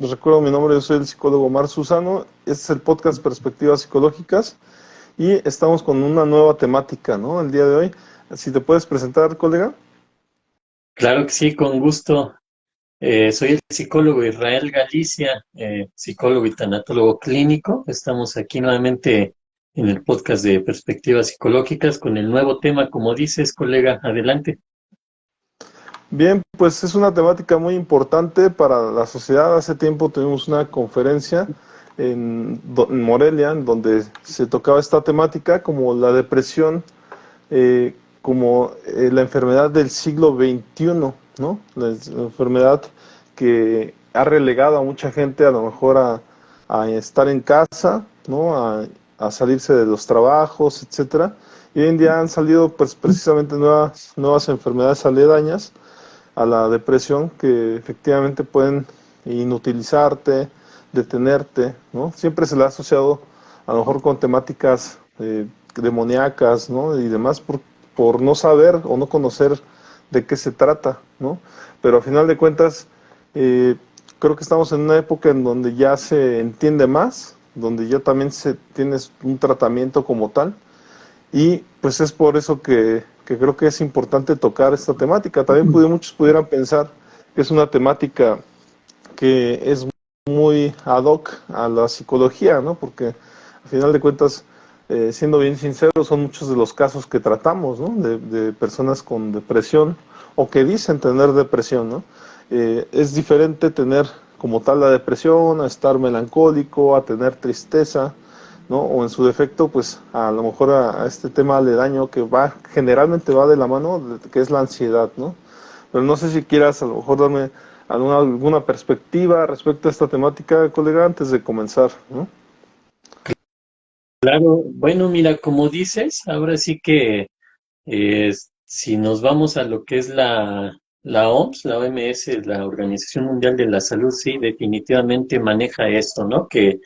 Les recuerdo mi nombre, yo soy el psicólogo Omar Susano. Este es el podcast Perspectivas Psicológicas y estamos con una nueva temática, ¿no? El día de hoy. Si te puedes presentar, colega. Claro que sí, con gusto. Soy el psicólogo Israel Galicia, psicólogo y tanatólogo clínico. Estamos aquí nuevamente en el podcast de Perspectivas Psicológicas con el nuevo tema, como dices, colega. Adelante. Bien, pues es una temática muy importante para la sociedad. Hace tiempo tuvimos una conferencia en Morelia, en donde se tocaba esta temática como la depresión, como la enfermedad del siglo XXI, ¿no? La enfermedad que ha relegado a mucha gente a lo mejor a estar en casa, ¿no? A salirse de los trabajos, etcétera. Y hoy en día han salido pues precisamente nuevas enfermedades aledañas a la depresión que efectivamente pueden inutilizarte, detenerte, ¿no? Siempre se le ha asociado a lo mejor con temáticas demoníacas, ¿no? Y demás por no saber o no conocer de qué se trata, ¿no? Pero a final de cuentas, eh, creo que estamos en una época en donde ya se entiende más, donde ya también tienes un tratamiento como tal, y pues es por eso que creo que es importante tocar esta temática. También muchos pudieran pensar que es una temática que es muy ad hoc a la psicología, ¿no? Porque al final de cuentas, siendo bien sinceros, son muchos de los casos que tratamos, ¿no? De personas con depresión o que dicen tener depresión, ¿no? Es diferente tener como tal la depresión, a estar melancólico, a tener tristeza, ¿no? O en su defecto, pues a lo mejor a este tema aledaño que generalmente va de la mano, que es la ansiedad, ¿no? Pero no sé si quieras a lo mejor darme alguna perspectiva respecto a esta temática, colega, antes de comenzar, ¿no? Claro, bueno, mira, como dices, ahora sí que eh, si nos vamos a lo que es la OMS, la OMS, la Organización Mundial de la Salud, sí, definitivamente maneja esto, ¿no? Que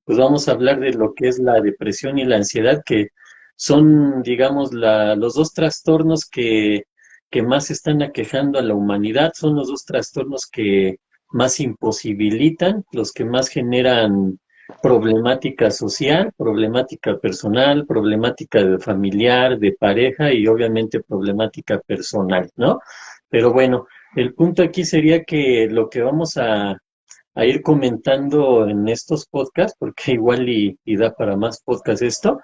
pues vamos a hablar de lo que es la depresión y la ansiedad, que son, digamos, los dos trastornos que más están aquejando a la humanidad, son los dos trastornos que más imposibilitan, los que más generan problemática social, problemática personal, problemática de familiar, de pareja y obviamente problemática personal, ¿no? Pero bueno, el punto aquí sería que lo que vamos a ir comentando en estos podcasts, porque igual y da para más podcasts esto,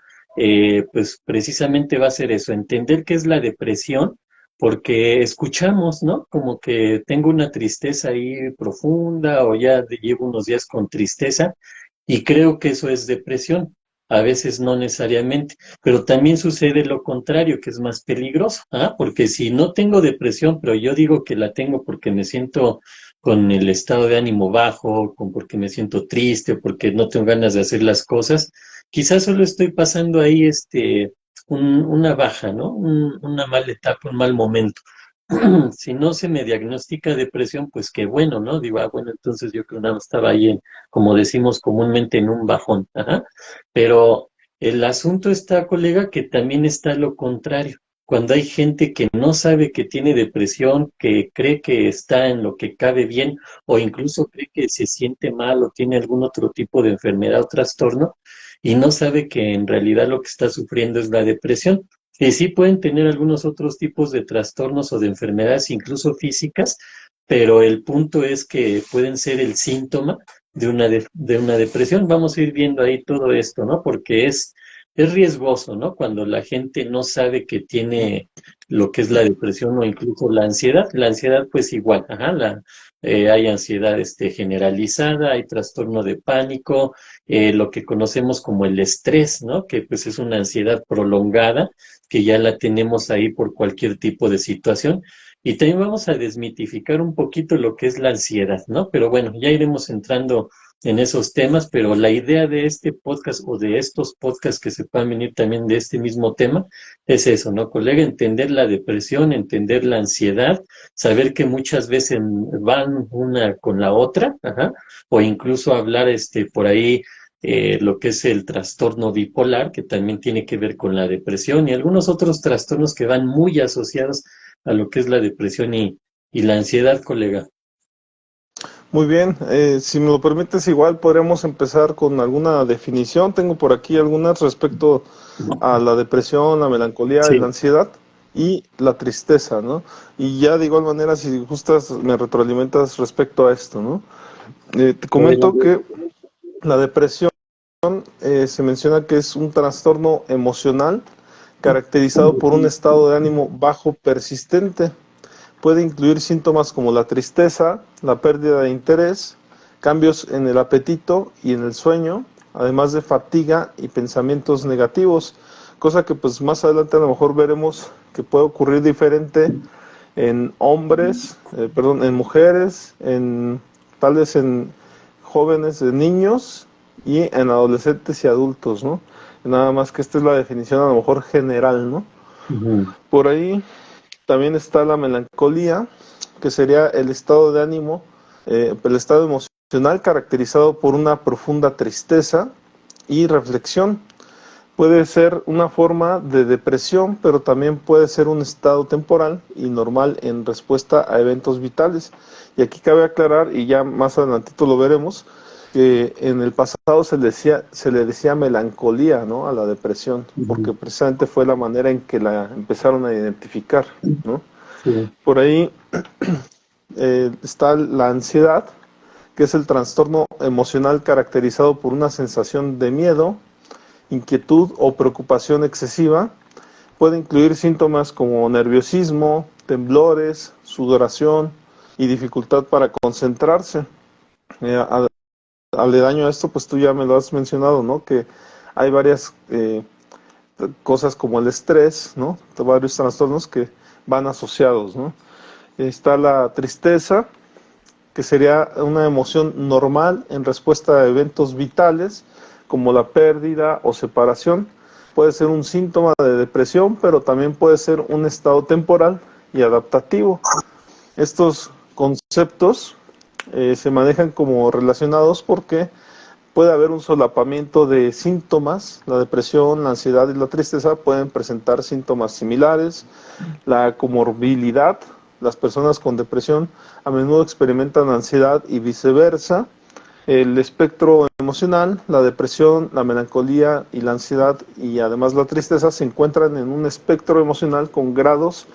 pues precisamente va a ser eso, entender qué es la depresión, porque escuchamos, ¿no? Como que tengo una tristeza ahí profunda o ya llevo unos días con tristeza y creo que eso es depresión. A veces no necesariamente, pero también sucede lo contrario, que es más peligroso, ¿ah? Porque si no tengo depresión, pero yo digo que la tengo porque me siento con el estado de ánimo bajo, con porque me siento triste o porque no tengo ganas de hacer las cosas, quizás solo estoy pasando ahí una baja, ¿no? Una mala etapa, un mal momento. Si no se me diagnostica depresión, pues qué bueno, ¿no? Digo, bueno, entonces yo creo que nada más estaba ahí como decimos comúnmente, en un bajón. Ajá. Pero el asunto está, colega, que también está lo contrario. Cuando hay gente que no sabe que tiene depresión, que cree que está en lo que cabe bien, o incluso cree que se siente mal o tiene algún otro tipo de enfermedad o trastorno, y no sabe que en realidad lo que está sufriendo es la depresión. Y sí pueden tener algunos otros tipos de trastornos o de enfermedades, incluso físicas, pero el punto es que pueden ser el síntoma de una depresión. Vamos a ir viendo ahí todo esto, ¿no? Porque es riesgoso, ¿no? Cuando la gente no sabe que tiene lo que es la depresión o incluso la ansiedad. La ansiedad, pues igual, ajá, hay ansiedad generalizada, hay trastorno de pánico, lo que conocemos como el estrés, ¿no? Que pues es una ansiedad prolongada, que ya la tenemos ahí por cualquier tipo de situación. Y también vamos a desmitificar un poquito lo que es la ansiedad, ¿no? Pero bueno, ya iremos entrando en esos temas, pero la idea de este podcast o de estos podcasts que se puedan venir también de este mismo tema es eso, ¿no, colega? Entender la depresión, entender la ansiedad, saber que muchas veces van una con la otra, ajá, o incluso hablar por ahí lo que es el trastorno bipolar, que también tiene que ver con la depresión y algunos otros trastornos que van muy asociados a lo que es la depresión y la ansiedad, colega. Muy bien, si me lo permites, igual podríamos empezar con alguna definición. Tengo por aquí algunas respecto a la depresión, la melancolía y la Sí, ansiedad y la tristeza, ¿no? Y ya de igual manera, si gustas, me retroalimentas respecto a esto, ¿no? Te comento adelante. que la depresión se menciona que es un trastorno emocional caracterizado por un estado de ánimo bajo persistente. Puede incluir síntomas como la tristeza, la pérdida de interés, cambios en el apetito y en el sueño, además de fatiga y pensamientos negativos, cosa que pues más adelante a lo mejor veremos que puede ocurrir diferente en hombres, perdón, en mujeres, en tal vez en jóvenes, en niños y en adolescentes y adultos, ¿no? Nada más que esta es la definición a lo mejor general, ¿no? Ujú. Por ahí también está la melancolía, que sería el estado de ánimo, el estado emocional caracterizado por una profunda tristeza y reflexión. Puede ser una forma de depresión, pero también puede ser un estado temporal y normal en respuesta a eventos vitales. Y aquí cabe aclarar, y ya más adelantito lo veremos, que en el pasado se le decía melancolía, ¿no?, a la depresión, Ujú. porque precisamente fue la manera en que la empezaron a identificar, ¿no? Sí. Por ahí está la ansiedad, que es el trastorno emocional caracterizado por una sensación de miedo, inquietud o preocupación excesiva. Puede incluir síntomas como nerviosismo, temblores, sudoración y dificultad para concentrarse. Eh, Aledaño a esto, pues tú ya me lo has mencionado, ¿no? Que hay varias cosas como el estrés, ¿no? Varios trastornos que van asociados, ¿no? Está la tristeza, que sería una emoción normal en respuesta a eventos vitales como la pérdida o separación. Puede ser un síntoma de depresión, pero también puede ser un estado temporal y adaptativo. Estos conceptos se manejan como relacionados porque puede haber un solapamiento de síntomas. La depresión, la ansiedad y la tristeza pueden presentar síntomas similares. La comorbilidad, las personas con depresión a menudo experimentan ansiedad y viceversa. El espectro emocional, la depresión, la melancolía y la ansiedad y además la tristeza se encuentran en un espectro emocional con grados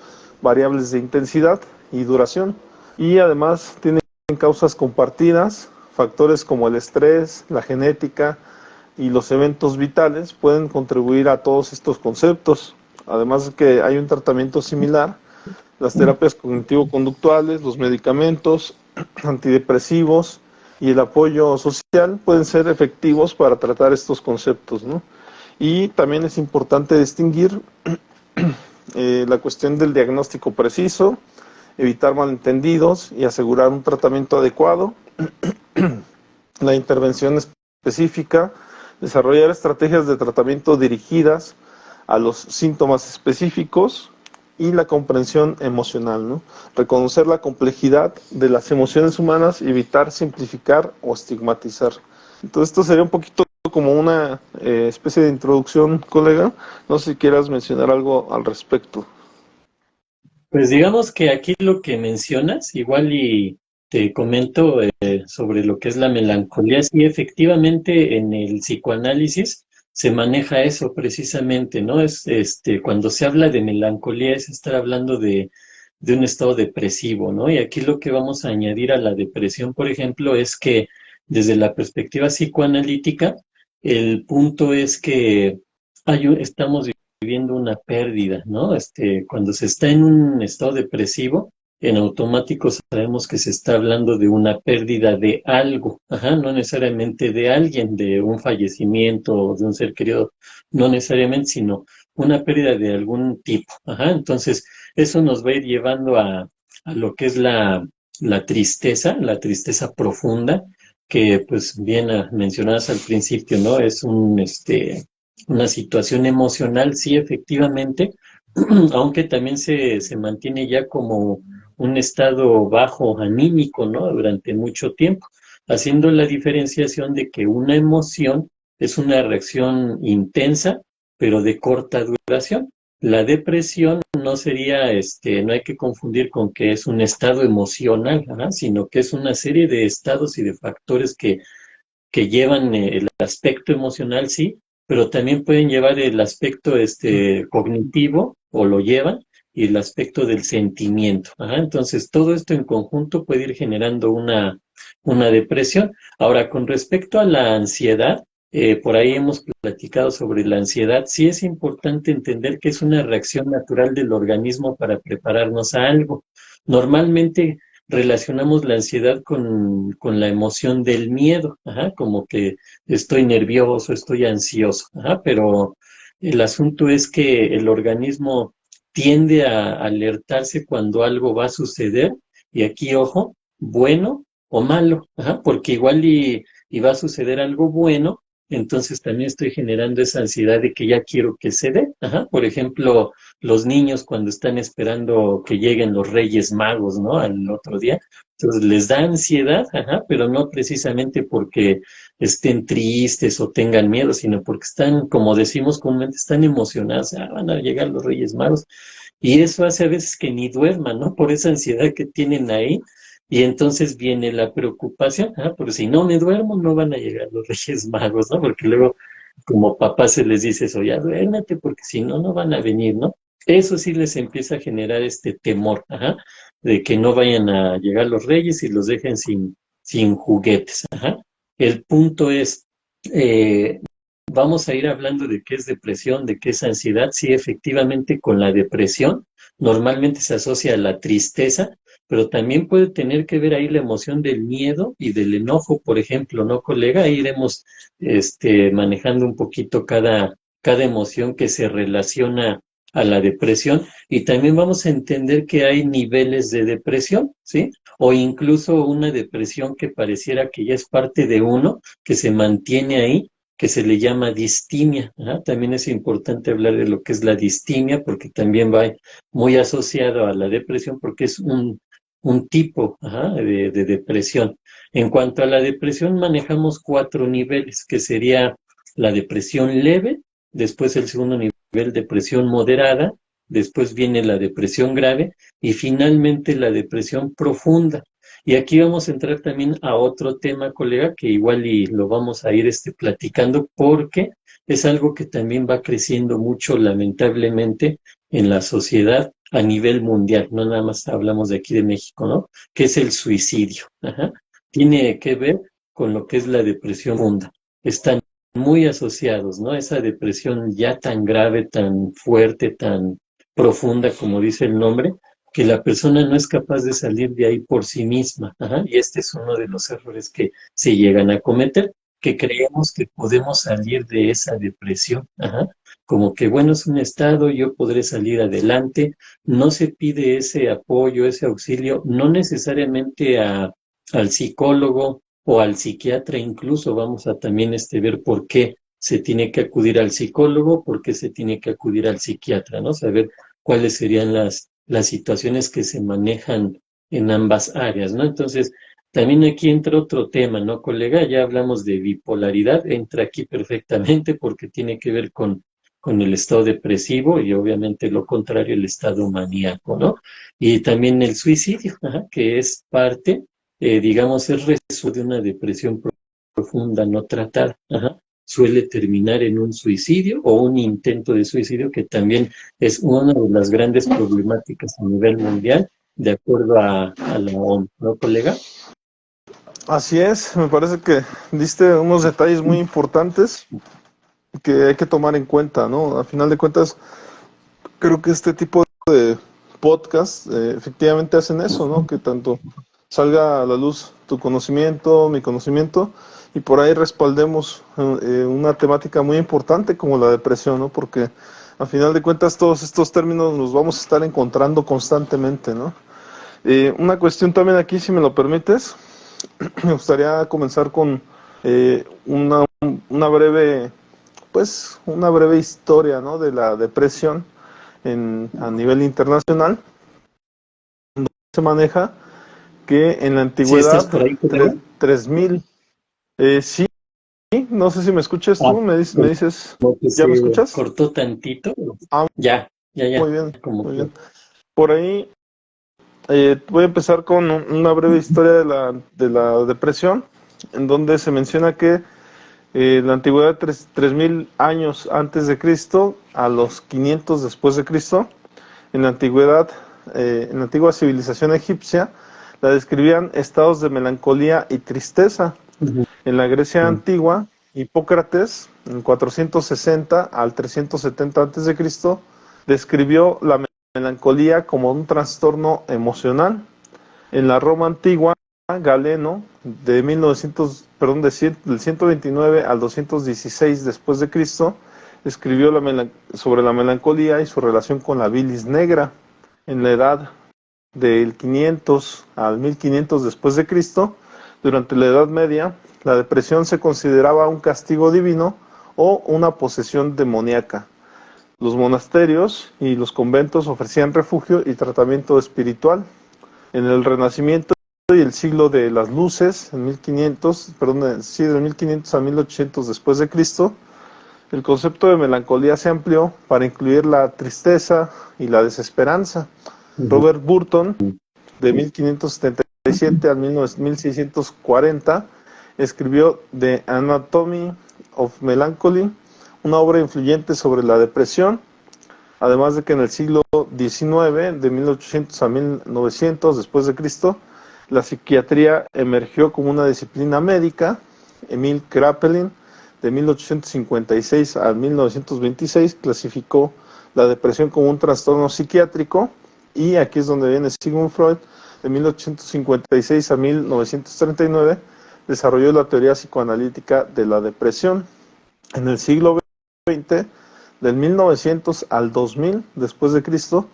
variables de intensidad y duración. Y además tienen causas compartidas, factores como el estrés, la genética y los eventos vitales pueden contribuir a todos estos conceptos. Además de que hay un tratamiento similar, las terapias cognitivo-conductuales, los medicamentos antidepresivos y el apoyo social pueden ser efectivos para tratar estos conceptos, ¿no? Y también es importante distinguir la cuestión del diagnóstico preciso, evitar malentendidos y asegurar un tratamiento adecuado, la intervención específica, desarrollar estrategias de tratamiento dirigidas a los síntomas específicos y la comprensión emocional, ¿no? Reconocer la complejidad de las emociones humanas y evitar simplificar o estigmatizar. Entonces esto sería un poquito como una especie de introducción, colega. No sé si quieras mencionar algo al respecto. Pues digamos que aquí lo que mencionas, igual y te comento sobre lo que es la melancolía. Sí, efectivamente en el psicoanálisis se maneja eso precisamente, ¿no? Es cuando se habla de melancolía es estar hablando de un estado depresivo, ¿no? Y aquí lo que vamos a añadir a la depresión, por ejemplo, es que desde la perspectiva psicoanalítica, el punto es que estamos viviendo una pérdida, ¿no? Cuando se está en un estado depresivo, en automático sabemos que se está hablando de una pérdida de algo, ajá, no necesariamente de alguien, de un fallecimiento o de un ser querido, no necesariamente, sino una pérdida de algún tipo, ajá. Entonces, eso nos va a ir llevando a lo que es la tristeza profunda, que pues bien mencionadas al principio, ¿no? Es una situación emocional, sí, efectivamente, aunque también se mantiene ya como un estado bajo anímico, ¿no? Durante mucho tiempo, haciendo la diferenciación de que una emoción es una reacción intensa, pero de corta duración. La depresión no sería, no hay que confundir con que es un estado emocional, ajá, sino que es una serie de estados y de factores que llevan el aspecto emocional, sí, pero también pueden llevar el aspecto cognitivo, o lo llevan, y el aspecto del sentimiento. Ajá. Entonces, todo esto en conjunto puede ir generando una depresión. Ahora, con respecto a la ansiedad, por ahí hemos platicado sobre la ansiedad. Sí es importante entender que es una reacción natural del organismo para prepararnos a algo. Normalmente relacionamos la ansiedad con la emoción del miedo, ajá, como que estoy nervioso, estoy ansioso, ajá, pero el asunto es que el organismo tiende a alertarse cuando algo va a suceder, y aquí, ojo, bueno o malo, ajá, porque igual y va a suceder algo bueno, entonces también estoy generando esa ansiedad de que ya quiero que se dé, ajá. Por ejemplo, los niños cuando están esperando que lleguen los Reyes Magos, ¿no? Al otro día. Entonces les da ansiedad, ajá, pero no precisamente porque estén tristes o tengan miedo, sino porque están, como decimos comúnmente, están emocionados, van a llegar los Reyes Magos. Y eso hace a veces que ni duerman, ¿no? Por esa ansiedad que tienen ahí. Y entonces viene la preocupación, porque si no me duermo, no van a llegar los Reyes Magos, ¿no? Porque luego, como papá se les dice eso, ya duérmete, porque si no, no van a venir, ¿no? Eso sí les empieza a generar este temor, ajá, de que no vayan a llegar los reyes y los dejen sin juguetes, ajá. El punto es, eh, vamos a ir hablando de qué es depresión, de qué es ansiedad. Sí, efectivamente, con la depresión normalmente se asocia a la tristeza, pero también puede tener que ver ahí la emoción del miedo y del enojo, por ejemplo, ¿no, colega? Ahí iremos manejando un poquito cada emoción que se relaciona a la depresión, y también vamos a entender que hay niveles de depresión, ¿sí? O incluso una depresión que pareciera que ya es parte de uno, que se mantiene ahí, que se le llama distimia. Ajá. También es importante hablar de lo que es la distimia, porque también va muy asociado a la depresión, porque es un tipo, ajá, de depresión. En cuanto a la depresión, manejamos 4 niveles, que sería la depresión leve, después el segundo nivel, depresión moderada, después viene la depresión grave y finalmente la depresión profunda. Y aquí vamos a entrar también a otro tema, colega, que igual y lo vamos a ir platicando, porque es algo que también va creciendo mucho, lamentablemente, en la sociedad a nivel mundial. No nada más hablamos de aquí de México, ¿no? Que es el suicidio. Ajá. Tiene que ver con lo que es la depresión profunda. Están muy asociados, ¿no? Esa depresión ya tan grave, tan fuerte, tan profunda, como dice el nombre, que la persona no es capaz de salir de ahí por sí misma. Ajá. Y este es uno de los errores que se llegan a cometer, que creemos que podemos salir de esa depresión. Ajá. Como que, bueno, es un estado, yo podré salir adelante. No se pide ese apoyo, ese auxilio, no necesariamente al psicólogo o al psiquiatra. Incluso vamos a también ver por qué se tiene que acudir al psicólogo, por qué se tiene que acudir al psiquiatra, ¿no? Saber cuáles serían las situaciones que se manejan en ambas áreas, ¿no? Entonces, también aquí entra otro tema, ¿no, colega? Ya hablamos de bipolaridad, entra aquí perfectamente porque tiene que ver con el estado depresivo, y obviamente lo contrario, el estado maníaco, ¿no? Y también el suicidio, ajá, que es parte, digamos, es resultado de una depresión profunda no tratada, ajá. Suele terminar en un suicidio o un intento de suicidio, que también es una de las grandes problemáticas a nivel mundial, de acuerdo a la OMS, ¿no, colega? Así es, me parece que diste unos detalles muy importantes que hay que tomar en cuenta, ¿no? A final de cuentas, creo que este tipo de podcast efectivamente hacen eso, ¿no? Que tanto salga a la luz tu conocimiento, mi conocimiento, y por ahí respaldemos una temática muy importante como la depresión, ¿no? Porque a final de cuentas todos estos términos los vamos a estar encontrando constantemente, ¿no? Una cuestión también aquí, si me lo permites, me gustaría comenzar con una breve, pues, una breve historia, ¿no? De la depresión a nivel internacional. Se maneja que en la ¿Sí estás antigüedad, por ahí, colega? 3000, sí, no sé si me escuchas Ah, tú, me dices, como que ¿ya me se escuchas? cortó tantito. Ah, Ya, ya, Muy bien, como muy que, bien. Por ahí voy a empezar con una breve historia de la depresión, en donde se menciona que en la antigüedad, 3000 años antes de Cristo, a los 500 después de Cristo, en la antigüedad, en la antigua civilización egipcia, la describían estados de melancolía y tristeza. ujú, En la Grecia antigua, Hipócrates, en 460 al 370 a.C., describió la melancolía como un trastorno emocional. En la Roma antigua, Galeno, de 1900, perdón, del 129 al 216 después de Cristo, escribió sobre la melancolía y su relación con la bilis negra. En la edad del 500 al 1500 después de Cristo, durante la Edad Media, la depresión se consideraba un castigo divino o una posesión demoníaca. Los monasterios y los conventos ofrecían refugio y tratamiento espiritual. En el Renacimiento y el siglo de las luces, en 1500, perdón, sí, de 1500 a 1800 después de Cristo, el concepto de melancolía se amplió para incluir la tristeza y la desesperanza. ujú, Robert Burton, de 1577 al 1640, escribió The Anatomy of Melancholy, una obra influyente sobre la depresión, además de que en el siglo XIX, de 1800 a 1900 después de Cristo, la psiquiatría emergió como una disciplina médica. Emil Kraepelin, de 1856 a 1926, clasificó la depresión como un trastorno psiquiátrico, y aquí es donde viene Sigmund Freud, de 1856 a 1939, desarrolló la teoría psicoanalítica de la depresión. En el siglo XX, del 1900 al 2000 después de Cristo,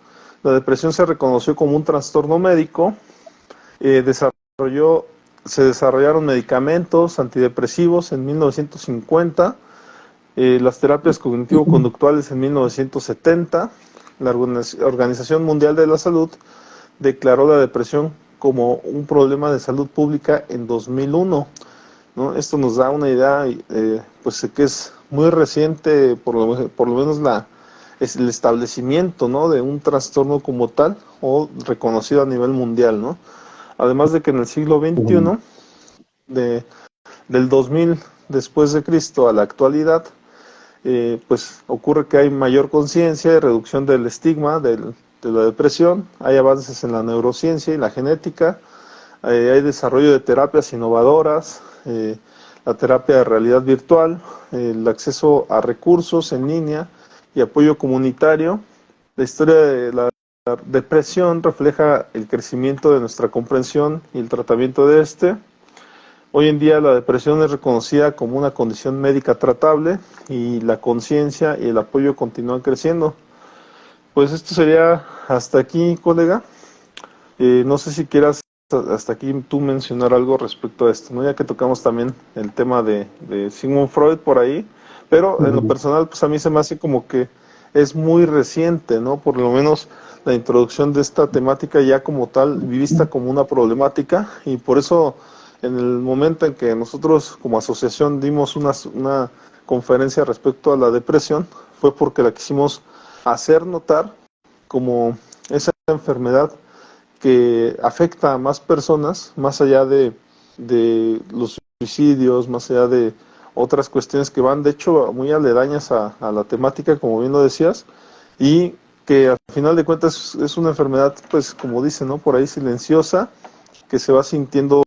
la depresión se reconoció como un trastorno médico. eh, desarrolló, Se desarrollaron medicamentos antidepresivos en 1950, las terapias cognitivo-conductuales en 1970. La Organización Mundial de la Salud declaró la depresión como un problema de salud pública en 2001, ¿no? Esto nos da una idea, pues que es muy reciente, por lo menos es el establecimiento, ¿no?, de un trastorno como tal o reconocido a nivel mundial, ¿no? Además de que en el siglo ujú, XXI, de, del 2000 después de Cristo a la actualidad, pues ocurre que hay mayor conciencia y reducción del estigma de la depresión, hay avances en la neurociencia y la genética, hay desarrollo de terapias innovadoras, la terapia de realidad virtual, el acceso a recursos en línea y apoyo comunitario. La historia de la depresión refleja el crecimiento de nuestra comprensión y el tratamiento de este. Hoy en día la depresión es reconocida como una condición médica tratable y la conciencia y el apoyo continúan creciendo. Pues esto sería hasta aquí, colega. No sé si quieras hasta aquí tú mencionar algo respecto a esto, ¿no? Ya que tocamos también el tema de Sigmund Freud por ahí, pero en lo ujú. personal, pues a mí se me hace como que es muy reciente, ¿no? Por lo menos la introducción de esta temática ya como tal, vista como una problemática, y por eso en el momento en que nosotros como asociación dimos una conferencia respecto a la depresión, fue porque la quisimos hacer notar como esa enfermedad que afecta a más personas, más allá de los suicidios, más allá de otras cuestiones que van, de hecho, muy aledañas a la temática, como bien lo decías, y que al final de cuentas es una enfermedad, pues como dicen, ¿no?, por ahí silenciosa, que se va sintiendo,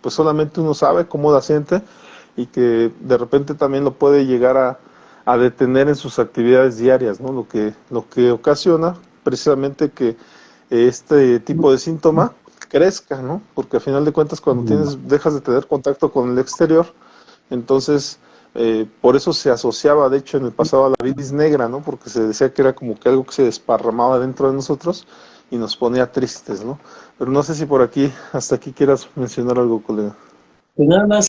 pues solamente uno sabe cómo la siente, y que de repente también lo puede llegar a detener en sus actividades diarias, ¿no? Lo que ocasiona precisamente que este tipo de síntoma crezca, ¿no? Porque al final de cuentas cuando Ujú. dejas de tener contacto con el exterior, entonces por eso se asociaba de hecho en el pasado a la bilis negra, ¿no? Porque se decía que era como que algo que se desparramaba dentro de nosotros y nos ponía tristes, ¿no? Pero no sé si por aquí, hasta aquí quieras mencionar algo, colega. Pues nada más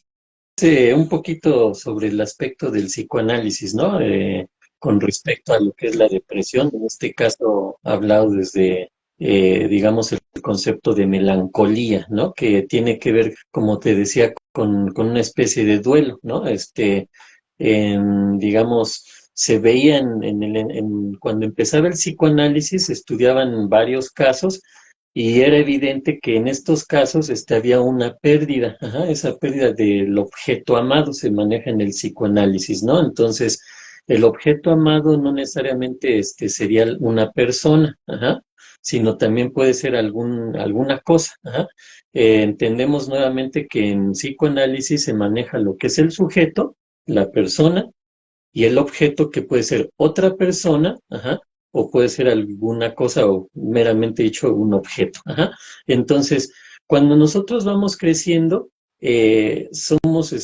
un poquito sobre el aspecto del psicoanálisis, ¿no? Con respecto a lo que es la depresión, en este caso hablado desde, digamos, el concepto de melancolía, ¿no? Que tiene que ver, como te decía, con una especie de duelo, ¿no? Digamos, se veía cuando empezaba el psicoanálisis, se estudiaban varios casos y era evidente que en estos casos había una pérdida, ajá, esa pérdida del objeto amado se maneja en el psicoanálisis, ¿no? Entonces, el objeto amado no necesariamente sería una persona, ajá, sino también puede ser alguna cosa, ajá. Entendemos nuevamente que en psicoanálisis se maneja lo que es el sujeto, la persona, y el objeto que puede ser otra persona, ajá, o puede ser alguna cosa o meramente dicho un objeto, ajá. Entonces, cuando nosotros vamos creciendo, somos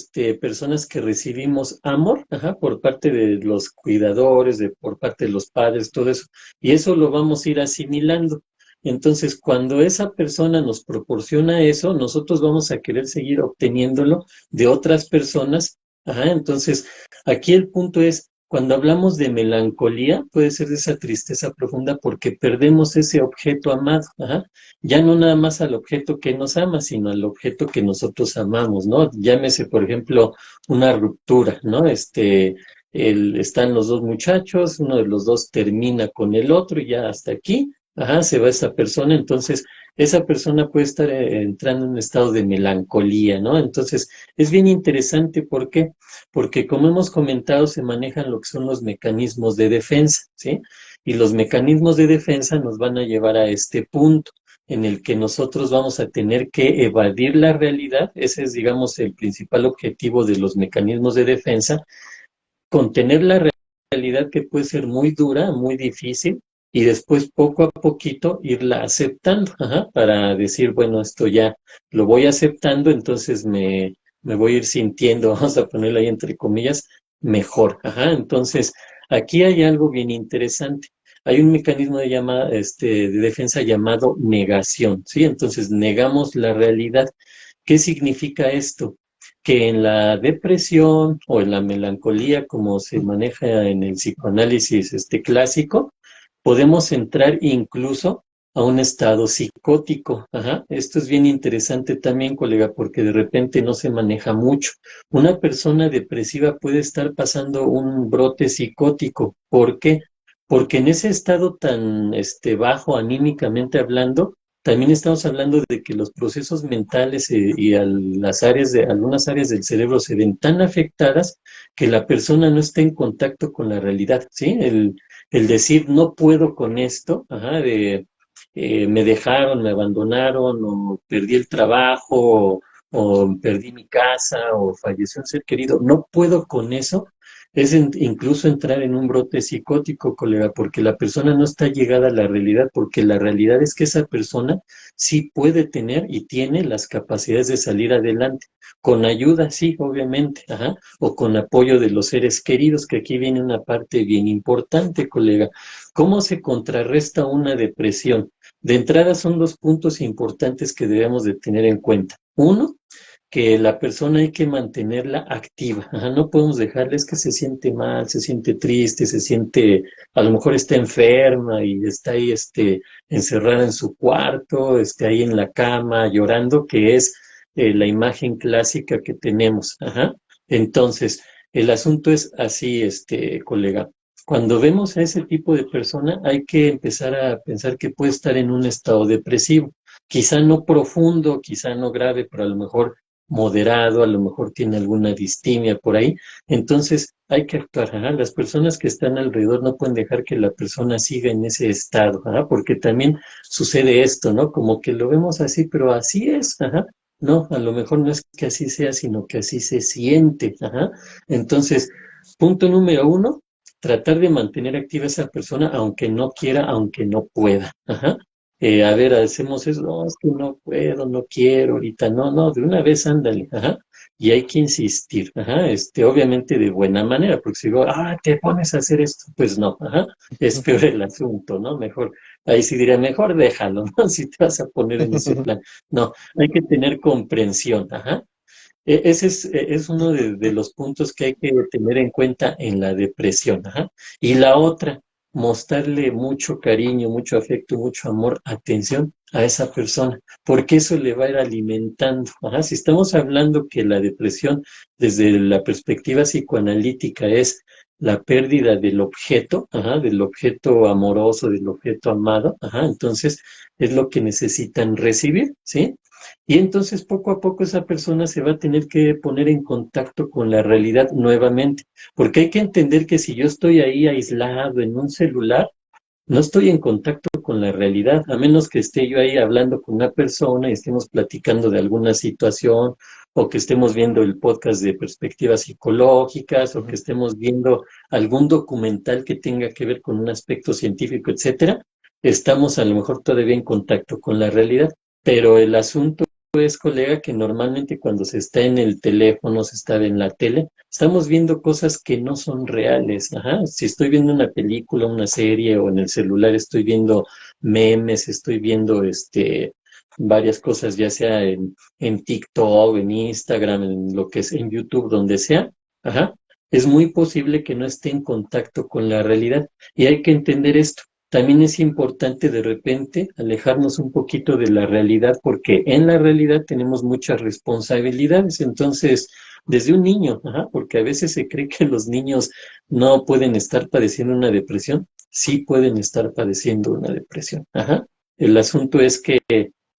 personas que recibimos amor, ajá, por parte de los cuidadores, por parte de los padres, todo eso, y eso lo vamos a ir asimilando. Entonces, cuando esa persona nos proporciona eso, nosotros vamos a querer seguir obteniéndolo de otras personas. Ajá, entonces, aquí el punto es, cuando hablamos de melancolía, puede ser de esa tristeza profunda porque perdemos ese objeto amado, ajá. Ya no nada más al objeto que nos ama, sino al objeto que nosotros amamos, ¿no? Llámese, por ejemplo, una ruptura, ¿no? Están los dos muchachos, uno de los dos termina con el otro y ya hasta aquí, ajá, se va esa persona, entonces esa persona puede estar entrando en un estado de melancolía, ¿no? Entonces, es bien interesante, ¿por qué? Porque como hemos comentado, se manejan lo que son los mecanismos de defensa, ¿sí? Y los mecanismos de defensa nos van a llevar a este punto en el que nosotros vamos a tener que evadir la realidad. Ese es, digamos, el principal objetivo de los mecanismos de defensa, contener la realidad que puede ser muy dura, muy difícil, y después poco a poquito irla aceptando, ajá, para decir, bueno, esto ya lo voy aceptando, entonces me voy a ir sintiendo, vamos a ponerlo ahí entre comillas, mejor. Ajá. Entonces, aquí hay algo bien interesante. Hay un mecanismo de defensa llamado negación, ¿sí? Entonces, negamos la realidad. ¿Qué significa esto? Que en la depresión o en la melancolía, como se maneja en el psicoanálisis clásico, podemos entrar incluso a un estado psicótico. Ajá. Esto es bien interesante también, colega, porque de repente no se maneja mucho. Una persona depresiva puede estar pasando un brote psicótico. ¿Por qué? Porque en ese estado tan bajo anímicamente hablando, también estamos hablando de que los procesos mentales y algunas áreas del cerebro se ven tan afectadas que la persona no está en contacto con la realidad, ¿sí? El decir no puedo con esto, ajá, me dejaron, me abandonaron, o perdí el trabajo, o perdí mi casa, o falleció un ser querido, no puedo con eso, es incluso entrar en un brote psicótico, colega, porque la persona no está llegada a la realidad, porque la realidad es que esa persona sí puede tener y tiene las capacidades de salir adelante, con ayuda, sí, obviamente, ajá, o con apoyo de los seres queridos, que aquí viene una parte bien importante, colega. ¿Cómo se contrarresta una depresión? De entrada son dos puntos importantes que debemos de tener en cuenta. Uno, que la persona hay que mantenerla activa. Ajá, no podemos dejarles que se siente mal, se siente triste, a lo mejor está enferma y está ahí encerrada en su cuarto, ahí en la cama llorando, que es la imagen clásica que tenemos. Ajá. Entonces, el asunto es así, colega. Cuando vemos a ese tipo de persona, hay que empezar a pensar que puede estar en un estado depresivo. Quizá no profundo, quizá no grave, pero a lo mejor moderado, a lo mejor tiene alguna distimia por ahí. Entonces hay que actuar. Ajá. Las personas que están alrededor no pueden dejar que la persona siga en ese estado, ajá, porque también sucede esto, ¿no? Como que lo vemos así, pero así es. Ajá. No, a lo mejor no es que así sea, sino que así se siente. Ajá. Entonces, punto número uno, tratar de mantener activa a esa persona, aunque no quiera, aunque no pueda. Ajá. A ver, hacemos eso, no, es que no puedo, no quiero ahorita, no, no, de una vez ándale, ajá, y hay que insistir, ajá, obviamente de buena manera, porque si digo, te pones a hacer esto, pues no, ajá, es peor el asunto, ¿no? Mejor, ahí sí diría, mejor déjalo, ¿no? Si te vas a poner en ese plan, no, hay que tener comprensión, ajá. Ese es uno de los puntos que hay que tener en cuenta en la depresión. Ajá. Y la otra, mostrarle mucho cariño, mucho afecto, mucho amor, atención a esa persona, porque eso le va a ir alimentando. Ajá. Si estamos hablando que la depresión desde la perspectiva psicoanalítica es la pérdida del objeto amoroso, del objeto amado, entonces es lo que necesitan recibir, ¿sí? Y entonces poco a poco esa persona se va a tener que poner en contacto con la realidad nuevamente, porque hay que entender que si yo estoy ahí aislado en un celular, no estoy en contacto con la realidad, a menos que esté yo ahí hablando con una persona y estemos platicando de alguna situación, o que estemos viendo el podcast de perspectivas psicológicas, o que estemos viendo algún documental que tenga que ver con un aspecto científico, etcétera. Estamos a lo mejor todavía en contacto con la realidad, pero el asunto es, colega, que normalmente cuando se está en el teléfono, se está en la tele, estamos viendo cosas que no son reales. Si estoy viendo una película, una serie o en el celular estoy viendo memes, estoy viendo varias cosas, ya sea en TikTok, en Instagram, en lo que es en YouTube, donde sea, ajá, es muy posible que no esté en contacto con la realidad. Y hay que entender esto. También es importante de repente alejarnos un poquito de la realidad porque en la realidad tenemos muchas responsabilidades. Entonces, desde un niño, porque a veces se cree que los niños no pueden estar padeciendo una depresión, sí pueden estar padeciendo una depresión. El asunto es que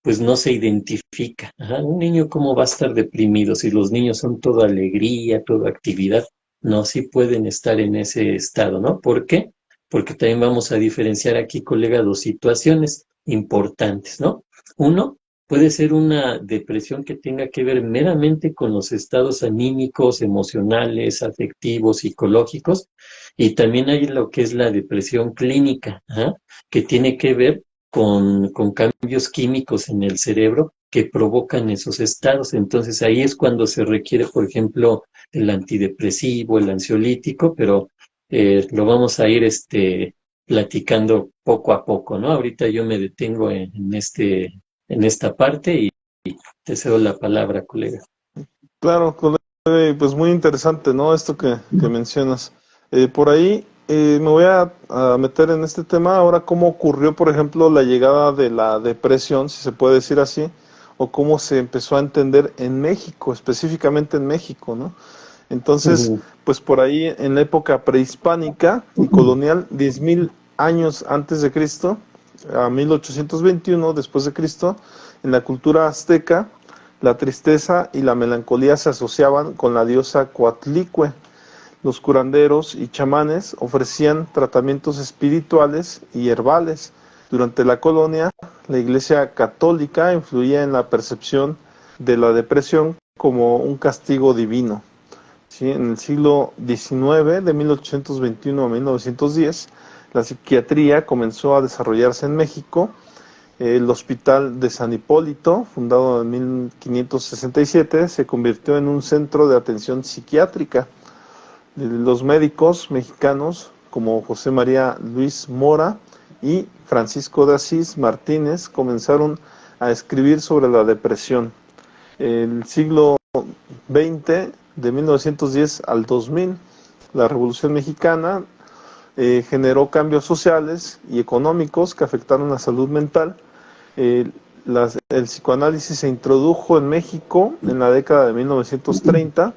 pues no se identifica. Un niño cómo va a estar deprimido si los niños son toda alegría, toda actividad. No, sí pueden estar en ese estado, ¿no? ¿Por qué? Porque también vamos a diferenciar aquí, colega, dos situaciones importantes, ¿no? Uno, puede ser una depresión que tenga que ver meramente con los estados anímicos, emocionales, afectivos, psicológicos, y también hay lo que es la depresión clínica, que tiene que ver con cambios químicos en el cerebro que provocan esos estados. Entonces ahí es cuando se requiere, por ejemplo, el antidepresivo, el ansiolítico, pero lo vamos a ir platicando poco a poco, ¿no? Ahorita yo me detengo en esta parte y te cedo la palabra, colega. Claro, colega, pues muy interesante, ¿no? Esto que mencionas. Por ahí me voy a meter en este tema ahora, cómo ocurrió, por ejemplo, la llegada de la depresión, si se puede decir así, o cómo se empezó a entender en México, específicamente en México, ¿no? Entonces, Ujú. pues por ahí en la época prehispánica y colonial, 10.000 años antes de Cristo, a 1821 después de Cristo, en la cultura azteca, la tristeza y la melancolía se asociaban con la diosa Coatlicue. Los curanderos y chamanes ofrecían tratamientos espirituales y herbales. Durante la colonia, la Iglesia Católica influía en la percepción de la depresión como un castigo divino. ¿Sí? En el siglo XIX, de 1821 a 1910, la psiquiatría comenzó a desarrollarse en México. El Hospital de San Hipólito, fundado en 1567, se convirtió en un centro de atención psiquiátrica. Los médicos mexicanos como José María Luis Mora y Francisco de Asís Martínez comenzaron a escribir sobre la depresión. El siglo XX, de 1910 al 2000, la Revolución Mexicana generó cambios sociales y económicos que afectaron la salud mental. El psicoanálisis se introdujo en México en la década de 1930.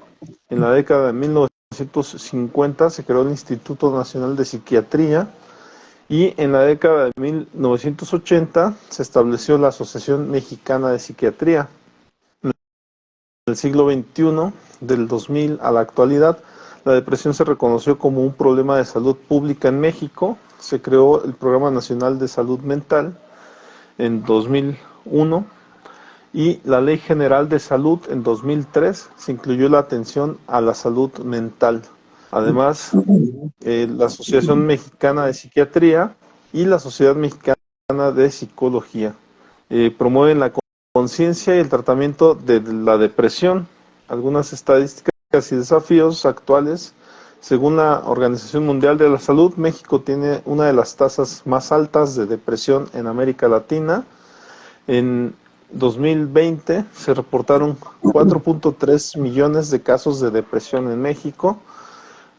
En la década de 1950 se creó el Instituto Nacional de Psiquiatría y en la década de 1980 se estableció la Asociación Mexicana de Psiquiatría. En el siglo XXI, del 2000 a la actualidad, la depresión se reconoció como un problema de salud pública en México. Se creó el Programa Nacional de Salud Mental en 2001 y la Ley General de Salud en 2003 se incluyó la atención a la salud mental. Además, la Asociación Mexicana de Psiquiatría y la Sociedad Mexicana de Psicología promueven la conciencia y el tratamiento de la depresión. Algunas estadísticas y desafíos actuales. Según la Organización Mundial de la Salud, México tiene una de las tasas más altas de depresión en América Latina. En 2020 se reportaron 4.3 millones de casos de depresión en México.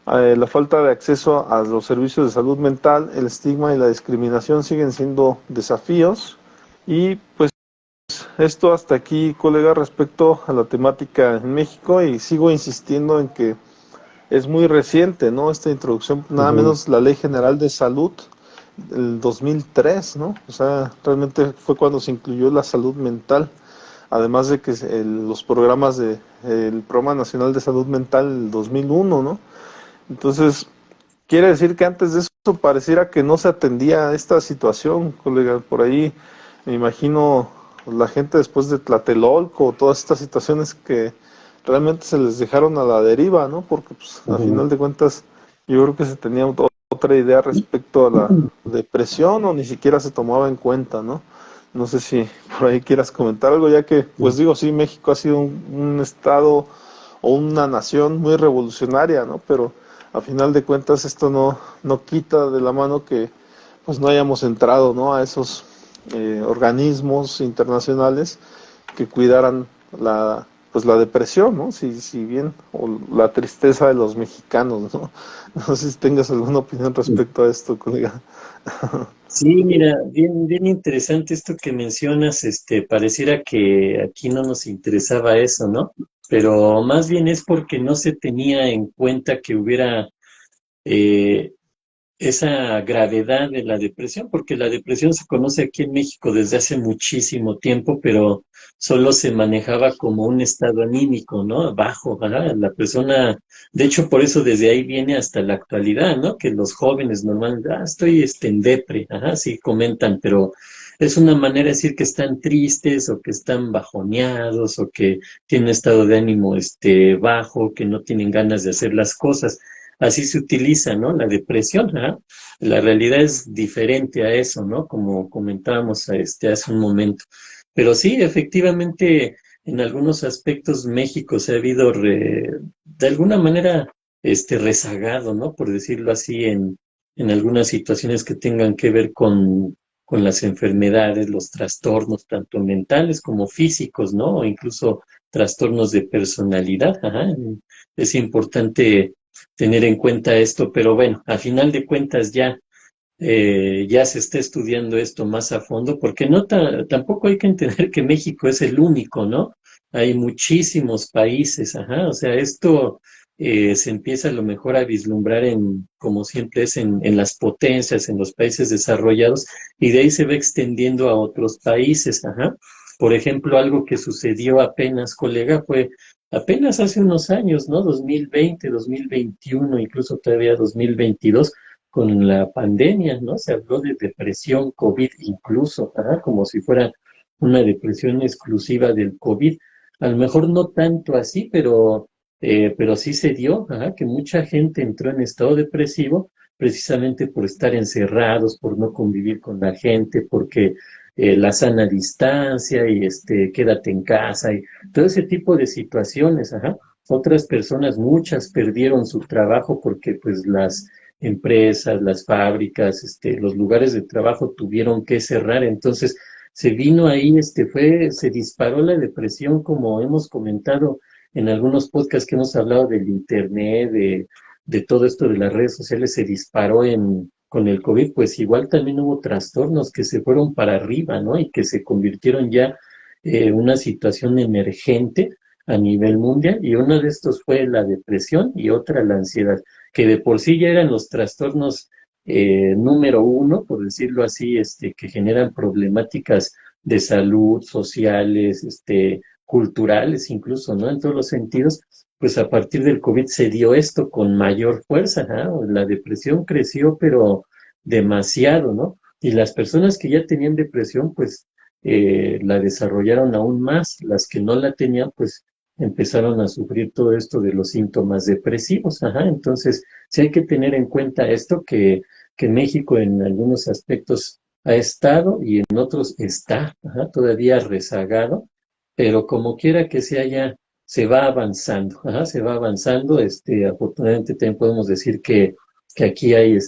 La falta de acceso a los servicios de salud mental, el estigma y la discriminación siguen siendo desafíos. Y pues esto hasta aquí, colega, respecto a la temática en México, y sigo insistiendo en que es muy reciente, ¿no? Esta introducción, nada Ujú, menos la Ley General de Salud, el 2003, ¿no? O sea, realmente fue cuando se incluyó la salud mental, además de que los programas el Programa Nacional de Salud Mental el 2001, ¿no? Entonces, quiere decir que antes de eso pareciera que no se atendía a esta situación, colega. Por ahí me imagino la gente después de Tlatelolco, todas estas situaciones que realmente se les dejaron a la deriva, ¿no? Porque pues, a ujú. final de cuentas yo creo que se tenía otra idea respecto a la depresión o ni siquiera se tomaba en cuenta, ¿no? No sé si por ahí quieras comentar algo, ya que, pues digo, sí, México ha sido un estado o una nación muy revolucionaria, ¿no? Pero a final de cuentas esto no quita de la mano que pues no hayamos entrado, ¿no? A esos organismos internacionales que cuidaran pues la depresión, ¿no? Si bien, o la tristeza de los mexicanos, ¿no? No sé si tengas alguna opinión respecto a esto, colega. Sí, mira, bien interesante esto que mencionas, pareciera que aquí no nos interesaba eso, ¿no? Pero más bien es porque no se tenía en cuenta que hubiera eh, esa gravedad de la depresión, porque la depresión se conoce aquí en México desde hace muchísimo tiempo, pero solo se manejaba como un estado anímico, ¿no? Bajo, ¿verdad? La persona, de hecho, por eso desde ahí viene hasta la actualidad, ¿no? Que los jóvenes normalmente, estoy en depre, ajá, sí comentan, pero es una manera de decir que están tristes o que están bajoneados o que tienen un estado de ánimo bajo, que no tienen ganas de hacer las cosas. Así se utiliza, ¿no? La depresión, ¿ah? La realidad es diferente a eso, ¿no? Como comentábamos hace un momento. Pero sí, efectivamente, en algunos aspectos México se ha habido de alguna manera rezagado, ¿no? Por decirlo así, en algunas situaciones que tengan que ver con las enfermedades, los trastornos, tanto mentales como físicos, ¿no? O incluso trastornos de personalidad. Ajá. Es importante tener en cuenta esto, pero bueno, a final de cuentas ya se está estudiando esto más a fondo, porque tampoco hay que entender que México es el único, ¿no? Hay muchísimos países, ajá, o sea, esto se empieza a lo mejor a vislumbrar como siempre es, en las potencias, en los países desarrollados, y de ahí se va extendiendo a otros países, ajá. Por ejemplo, algo que sucedió apenas, colega, fue apenas hace unos años, ¿no? 2020, 2021, incluso todavía 2022 con la pandemia, ¿no? Se habló de depresión COVID incluso, ajá, como si fuera una depresión exclusiva del COVID. A lo mejor no tanto así, pero sí se dio, ajá, que mucha gente entró en estado depresivo precisamente por estar encerrados, por no convivir con la gente, porque la sana distancia y quédate en casa y todo ese tipo de situaciones, ajá. Otras personas, muchas perdieron su trabajo porque pues las empresas, las fábricas, los lugares de trabajo tuvieron que cerrar. Entonces, se vino ahí, se disparó la depresión, como hemos comentado en algunos podcasts que hemos hablado del internet, de todo esto de las redes sociales, se disparó con el COVID, pues igual también hubo trastornos que se fueron para arriba, ¿no? Y que se convirtieron ya en una situación emergente a nivel mundial, y uno de estos fue la depresión y otra la ansiedad, que de por sí ya eran los trastornos número uno, por decirlo así, que generan problemáticas de salud, sociales, culturales incluso, ¿no? En todos los sentidos, pues a partir del COVID se dio esto con mayor fuerza, ¿no? La depresión creció, pero demasiado, ¿no? Y las personas que ya tenían depresión, pues la desarrollaron aún más. Las que no la tenían, pues empezaron a sufrir todo esto de los síntomas depresivos, ajá. Entonces, sí hay que tener en cuenta esto, que México en algunos aspectos ha estado y en otros está, ajá, todavía rezagado, pero como quiera que sea ya se va avanzando, ajá, se va avanzando. Afortunadamente también podemos decir que aquí hay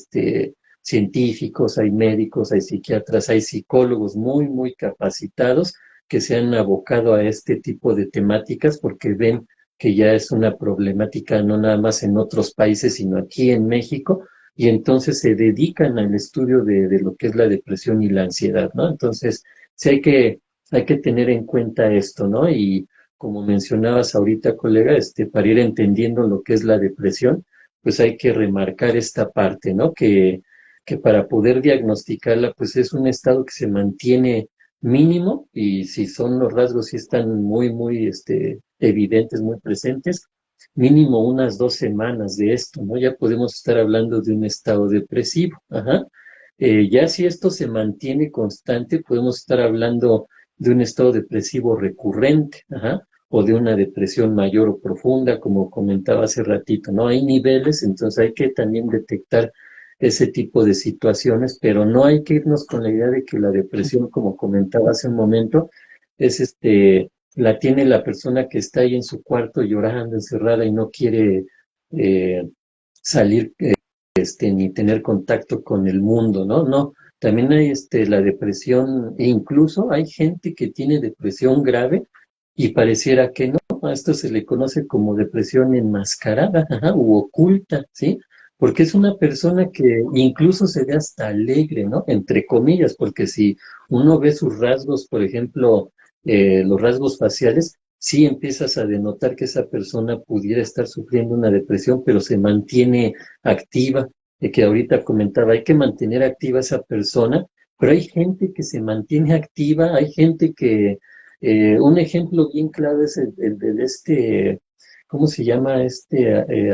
científicos, hay médicos, hay psiquiatras, hay psicólogos muy capacitados que se han abocado a este tipo de temáticas porque ven que ya es una problemática no nada más en otros países, sino aquí en México, y entonces se dedican al estudio de lo que es la depresión y la ansiedad, ¿no? Entonces, sí hay que tener en cuenta esto, ¿no? Y como mencionabas ahorita, colega, para ir entendiendo lo que es la depresión, pues hay que remarcar esta parte, ¿no? Que para poder diagnosticarla, pues es un estado que se mantiene mínimo y si son los rasgos, si están muy, evidentes, muy presentes, mínimo unas 2 semanas de esto, ¿no? Ya podemos estar hablando de un estado depresivo, ajá. Ya si esto se mantiene constante, podemos estar hablando de un estado depresivo recurrente, ajá, o de una depresión mayor o profunda, como comentaba hace ratito, ¿no? Hay niveles, entonces hay que también detectar ese tipo de situaciones, pero no hay que irnos con la idea de que la depresión, como comentaba hace un momento, es la tiene la persona que está ahí en su cuarto llorando, encerrada y no quiere eh, salir, ni tener contacto con el mundo, ¿no? No, también hay la depresión, e incluso hay gente que tiene depresión grave y pareciera que no, a esto se le conoce como depresión enmascarada, ajá, u oculta, ¿sí? Porque es una persona que incluso se ve hasta alegre, ¿no? Entre comillas, porque si uno ve sus rasgos, por ejemplo, los rasgos faciales, sí empiezas a denotar que esa persona pudiera estar sufriendo una depresión, pero se mantiene activa, que ahorita comentaba, hay que mantener activa a esa persona, pero hay gente que se mantiene activa, hay gente que, un ejemplo bien claro es el de ¿cómo se llama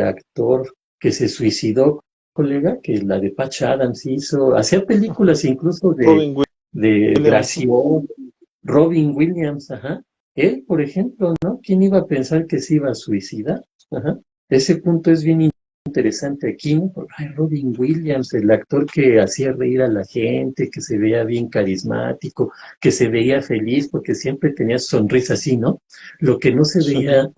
actor que se suicidó, colega? Que la de Patch Adams hizo, hacía películas incluso Robin de Williams. gración, Robin Williams, ajá. Él, por ejemplo, ¿no? ¿Quién iba a pensar que se iba a suicidar? Ajá. Ese punto es bien interesante aquí, ¿no? Porque, ay, Robin Williams, el actor que hacía reír a la gente, que se veía bien carismático, que se veía feliz porque siempre tenía su sonrisa así, ¿no? Lo que no se Sí. veía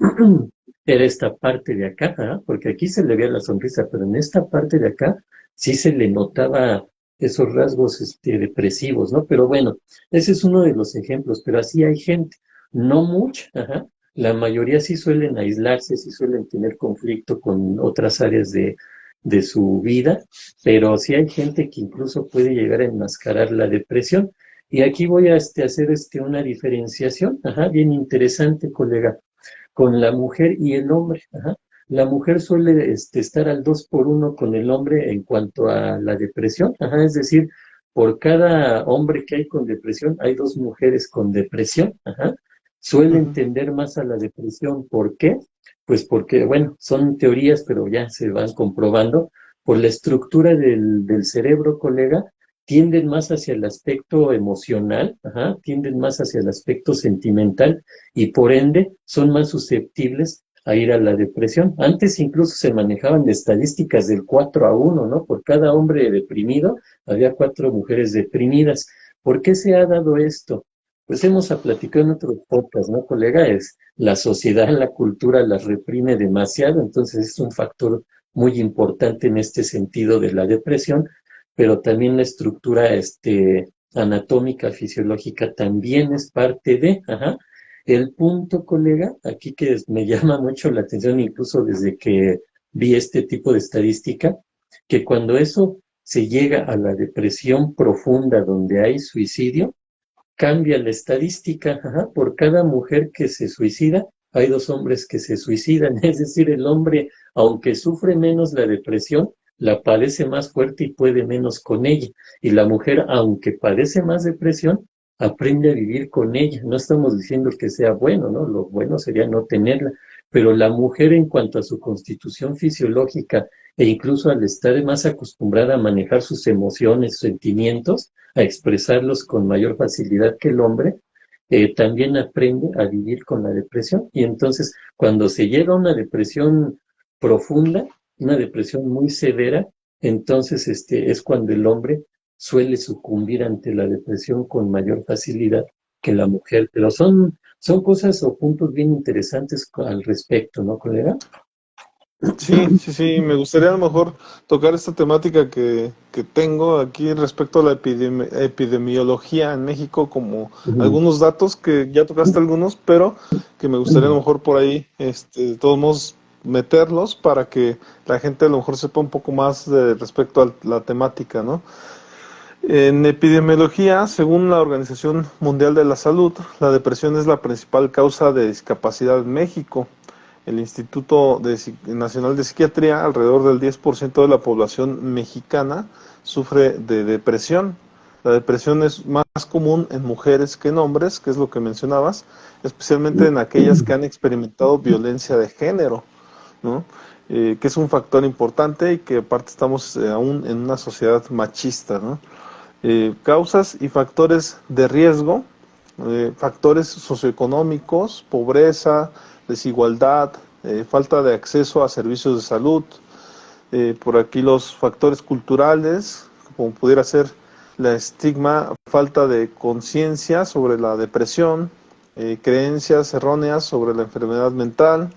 era esta parte de acá, ¿ah? Porque aquí se le veía la sonrisa, pero en esta parte de acá sí se le notaba esos rasgos depresivos, ¿no? Pero bueno, ese es uno de los ejemplos, pero así hay gente, no mucha, ajá. La mayoría sí suelen aislarse, sí suelen tener conflicto con otras áreas de su vida, pero sí hay gente que incluso puede llegar a enmascarar la depresión. Y aquí voy a hacer una diferenciación, ajá, bien interesante, colega, con la mujer y el hombre, ajá. La mujer suele estar al 2 por 1 con el hombre en cuanto a la depresión, ajá, es decir, por cada hombre que hay con depresión, hay 2 mujeres con depresión, ajá. Suelen Ujú. tender más a la depresión. ¿Por qué? Pues porque, bueno, son teorías, pero ya se van comprobando. Por la estructura del cerebro, colega, tienden más hacia el aspecto emocional, ajá, tienden más hacia el aspecto sentimental y por ende son más susceptibles a ir a la depresión. Antes incluso se manejaban estadísticas del 4 a 1, ¿no? Por cada hombre deprimido había 4 mujeres deprimidas. ¿Por qué se ha dado esto? Pues hemos platicado en otros podcasts, ¿no, colega? Es la sociedad, la cultura las reprime demasiado, entonces es un factor muy importante en este sentido de la depresión, pero también la estructura anatómica, fisiológica también es parte de, ajá. El punto, colega, aquí que me llama mucho la atención, incluso desde que vi este tipo de estadística, que cuando eso se llega a la depresión profunda donde hay suicidio, cambia la estadística, ajá. Por cada mujer que se suicida, hay 2 hombres que se suicidan. Es decir, el hombre, aunque sufre menos la depresión, la padece más fuerte y puede menos con ella. Y la mujer, aunque padece más depresión, aprende a vivir con ella. No estamos diciendo que sea bueno, ¿no? Lo bueno sería no tenerla. Pero la mujer, en cuanto a su constitución fisiológica e incluso al estar más acostumbrada a manejar sus emociones, sentimientos, a expresarlos con mayor facilidad que el hombre, también aprende a vivir con la depresión. Y entonces, cuando se llega a una depresión profunda, una depresión muy severa, entonces es cuando el hombre suele sucumbir ante la depresión con mayor facilidad que la mujer. Pero son cosas o puntos bien interesantes al respecto, ¿no, colega? Sí, sí, sí, me gustaría a lo mejor tocar esta temática que tengo aquí respecto a la epidemiología en México, como Ujú. algunos datos que ya tocaste algunos, pero que me gustaría a lo mejor por ahí, de todos modos, meterlos para que la gente a lo mejor sepa un poco más respecto a la temática, ¿no? En epidemiología, según la Organización Mundial de la Salud, la depresión es la principal causa de discapacidad en México. el Instituto Nacional de Psiquiatría, alrededor del 10% de la población mexicana sufre de depresión. La depresión es más común en mujeres que en hombres, que es lo que mencionabas, especialmente en aquellas que han experimentado violencia de género, ¿no? Que es un factor importante y que aparte estamos aún en una sociedad machista, ¿no? Causas y factores de riesgo, factores socioeconómicos, pobreza, desigualdad, falta de acceso a servicios de salud, por aquí los factores culturales, como pudiera ser la estigma, falta de conciencia sobre la depresión, creencias erróneas sobre la enfermedad mental,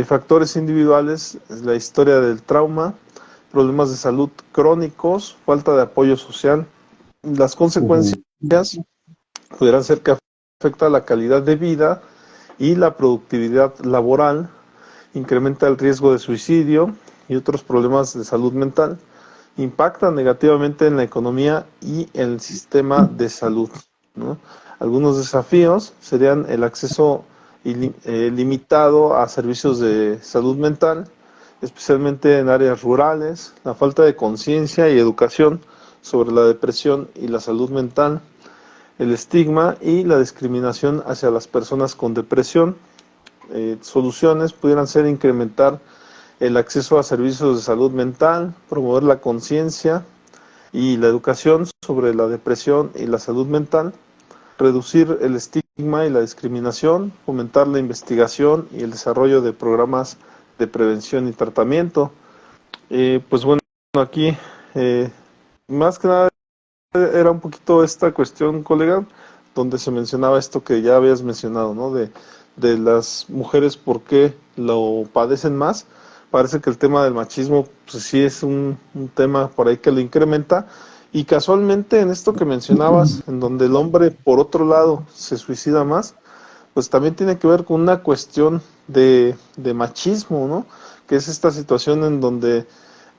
factores individuales, la historia del trauma, problemas de salud crónicos, falta de apoyo social. Las consecuencias pudieran ser que afecta la calidad de vida y la productividad laboral, incrementa el riesgo de suicidio y otros problemas de salud mental, impactan negativamente en la economía y el sistema de salud, ¿no? Algunos desafíos serían el acceso limitado a servicios de salud mental, especialmente en áreas rurales, la falta de conciencia y educación sobre la depresión y la salud mental, el estigma y la discriminación hacia las personas con depresión. Soluciones pudieran ser incrementar el acceso a servicios de salud mental, promover la conciencia y la educación sobre la depresión y la salud mental, reducir el estigma y la discriminación, fomentar la investigación y el desarrollo de programas de prevención y tratamiento. Pues bueno, aquí más que nada era un poquito esta cuestión, colega, donde se mencionaba esto que ya habías mencionado, ¿no? De las mujeres, ¿por qué lo padecen más? Parece que el tema del machismo, pues sí es un tema por ahí que lo incrementa. Y casualmente en esto que mencionabas, en donde el hombre, por otro lado, se suicida más, pues también tiene que ver con una cuestión de machismo, ¿no? Que es esta situación en donde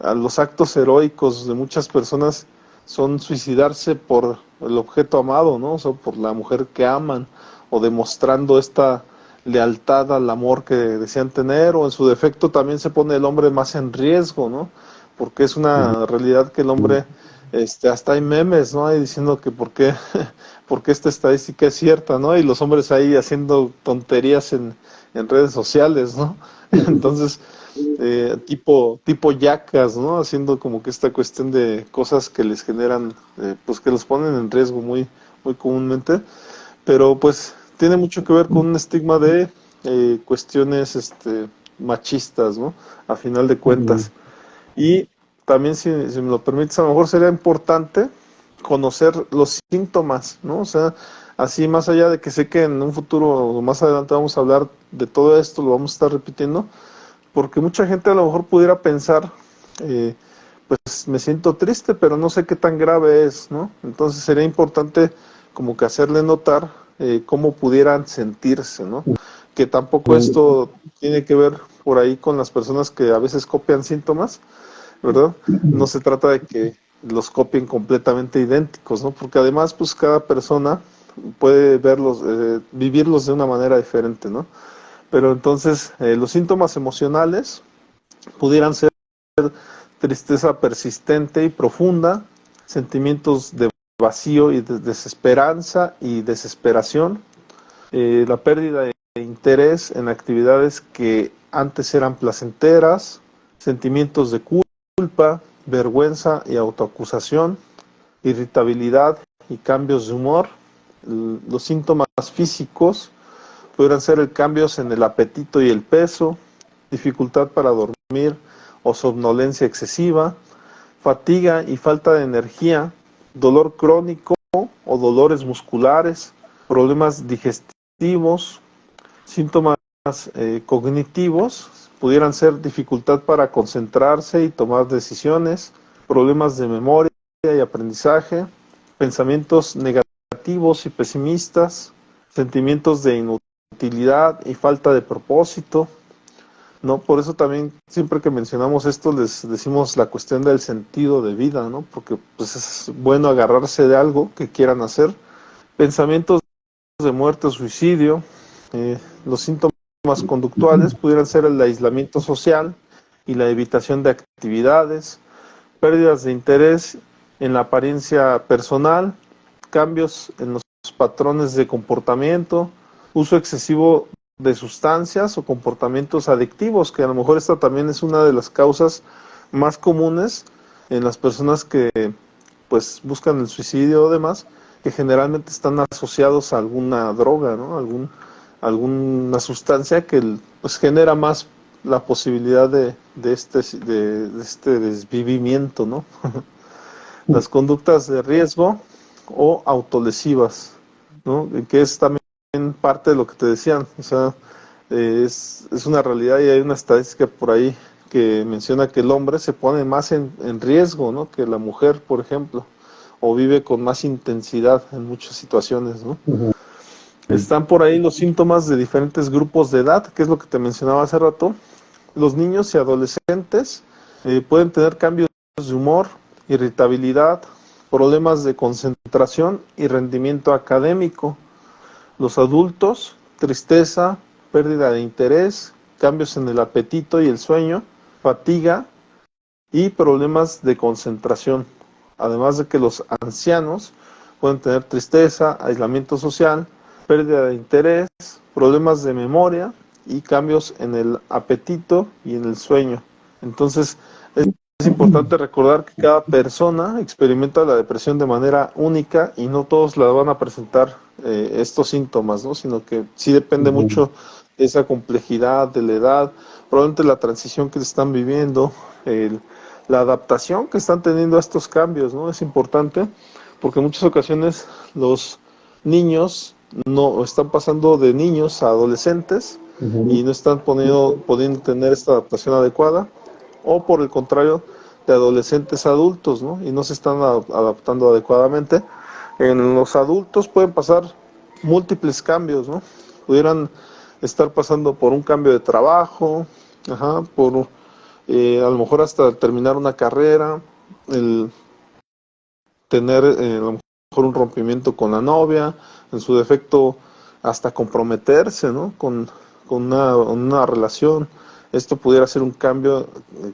los actos heroicos de muchas personas son suicidarse por el objeto amado, ¿no? O sea, por la mujer que aman, o demostrando esta lealtad al amor que desean tener, o en su defecto también se pone el hombre más en riesgo, ¿no? Porque es una realidad que el hombre, hasta hay memes, ¿no? Ahí diciendo que porque esta estadística es cierta, ¿no? Y los hombres ahí haciendo tonterías en redes sociales, ¿no? Entonces, tipo yacas, ¿no? Haciendo como que esta cuestión de cosas que les generan, pues que los ponen en riesgo muy comúnmente, pero pues tiene mucho que ver con un estigma de cuestiones machistas, ¿no? A final de cuentas. Y también, si me lo permites, a lo mejor sería importante conocer los síntomas, ¿no? O sea, así más allá de que sé que en un futuro o más adelante vamos a hablar de todo esto, lo vamos a estar repitiendo, porque mucha gente a lo mejor pudiera pensar, pues me siento triste, pero no sé qué tan grave es, ¿no? Entonces sería importante como que hacerle notar cómo pudieran sentirse, ¿no? Que tampoco esto tiene que ver por ahí con las personas que a veces copian síntomas, ¿verdad? No se trata de que los copien completamente idénticos, ¿no? Porque además, pues cada persona puede verlos, vivirlos de una manera diferente, ¿no? Pero entonces los síntomas emocionales pudieran ser tristeza persistente y profunda, sentimientos de vacío y de desesperanza y desesperación, la pérdida de interés en actividades que antes eran placenteras, sentimientos de culpa, vergüenza y autoacusación, irritabilidad y cambios de humor. Los síntomas físicos pudieran ser el cambios en el apetito y el peso, dificultad para dormir o somnolencia excesiva, fatiga y falta de energía, dolor crónico o dolores musculares, problemas digestivos, síntomas cognitivos, pudieran ser dificultad para concentrarse y tomar decisiones, problemas de memoria y aprendizaje, pensamientos negativos y pesimistas, sentimientos de inutilidad y falta de propósito, ¿no? Por eso también siempre que mencionamos esto les decimos la cuestión del sentido de vida, ¿no? Porque pues es bueno agarrarse de algo que quieran hacer. Pensamientos de muerte o suicidio, los síntomas síntomas conductuales pudieran ser el aislamiento social y la evitación de actividades, pérdidas de interés en la apariencia personal, cambios en los patrones de comportamiento, uso excesivo de sustancias o comportamientos adictivos, que a lo mejor esta también es una de las causas más comunes en las personas que pues buscan el suicidio o demás, que generalmente están asociados a alguna droga, ¿no? Alguna sustancia que pues genera más la posibilidad de este desvivimiento, ¿no? Las conductas de riesgo o autolesivas, ¿no? Que es también parte de lo que te decían, o sea, es una realidad y hay una estadística por ahí que menciona que el hombre se pone más en riesgo, ¿no? Que la mujer, por ejemplo, o vive con más intensidad en muchas situaciones, ¿no? Ujú. Están por ahí los síntomas de diferentes grupos de edad, que es lo que te mencionaba hace rato. Los niños y adolescentes pueden tener cambios de humor, irritabilidad, problemas de concentración y rendimiento académico. Los adultos, tristeza, pérdida de interés, cambios en el apetito y el sueño, fatiga y problemas de concentración. Además de que los ancianos pueden tener tristeza, aislamiento social, pérdida de interés, problemas de memoria y cambios en el apetito y en el sueño. Entonces, es importante recordar que cada persona experimenta la depresión de manera única y no todos la van a presentar estos síntomas, ¿no? Sino que sí depende mucho de esa complejidad, de la edad, probablemente la transición que están viviendo, la adaptación que están teniendo a estos cambios, ¿no? Es importante porque en muchas ocasiones los niños no están pasando de niños a adolescentes y no están pudiendo tener esta adaptación adecuada, o por el contrario, de adolescentes a adultos, ¿no? Y no se están adaptando adecuadamente. En los adultos pueden pasar múltiples cambios, ¿no? Pudieran estar pasando por un cambio de trabajo, por a lo mejor hasta terminar una carrera, el tener a lo mejor un rompimiento con la novia, en su defecto hasta comprometerse, ¿no? Con una relación. Esto pudiera ser un cambio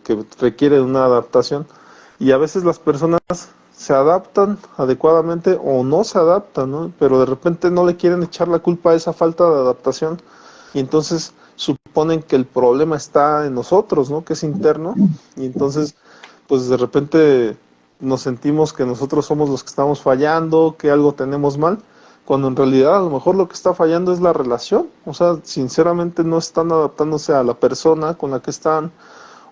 que requiere una adaptación y a veces las personas se adaptan adecuadamente o no se adaptan, ¿no? Pero de repente no le quieren echar la culpa a esa falta de adaptación y entonces suponen que el problema está en nosotros, ¿no? Que es interno y entonces pues de repente nos sentimos que nosotros somos los que estamos fallando, que algo tenemos mal, cuando en realidad a lo mejor lo que está fallando es la relación. O sea, sinceramente no están adaptándose a la persona con la que están,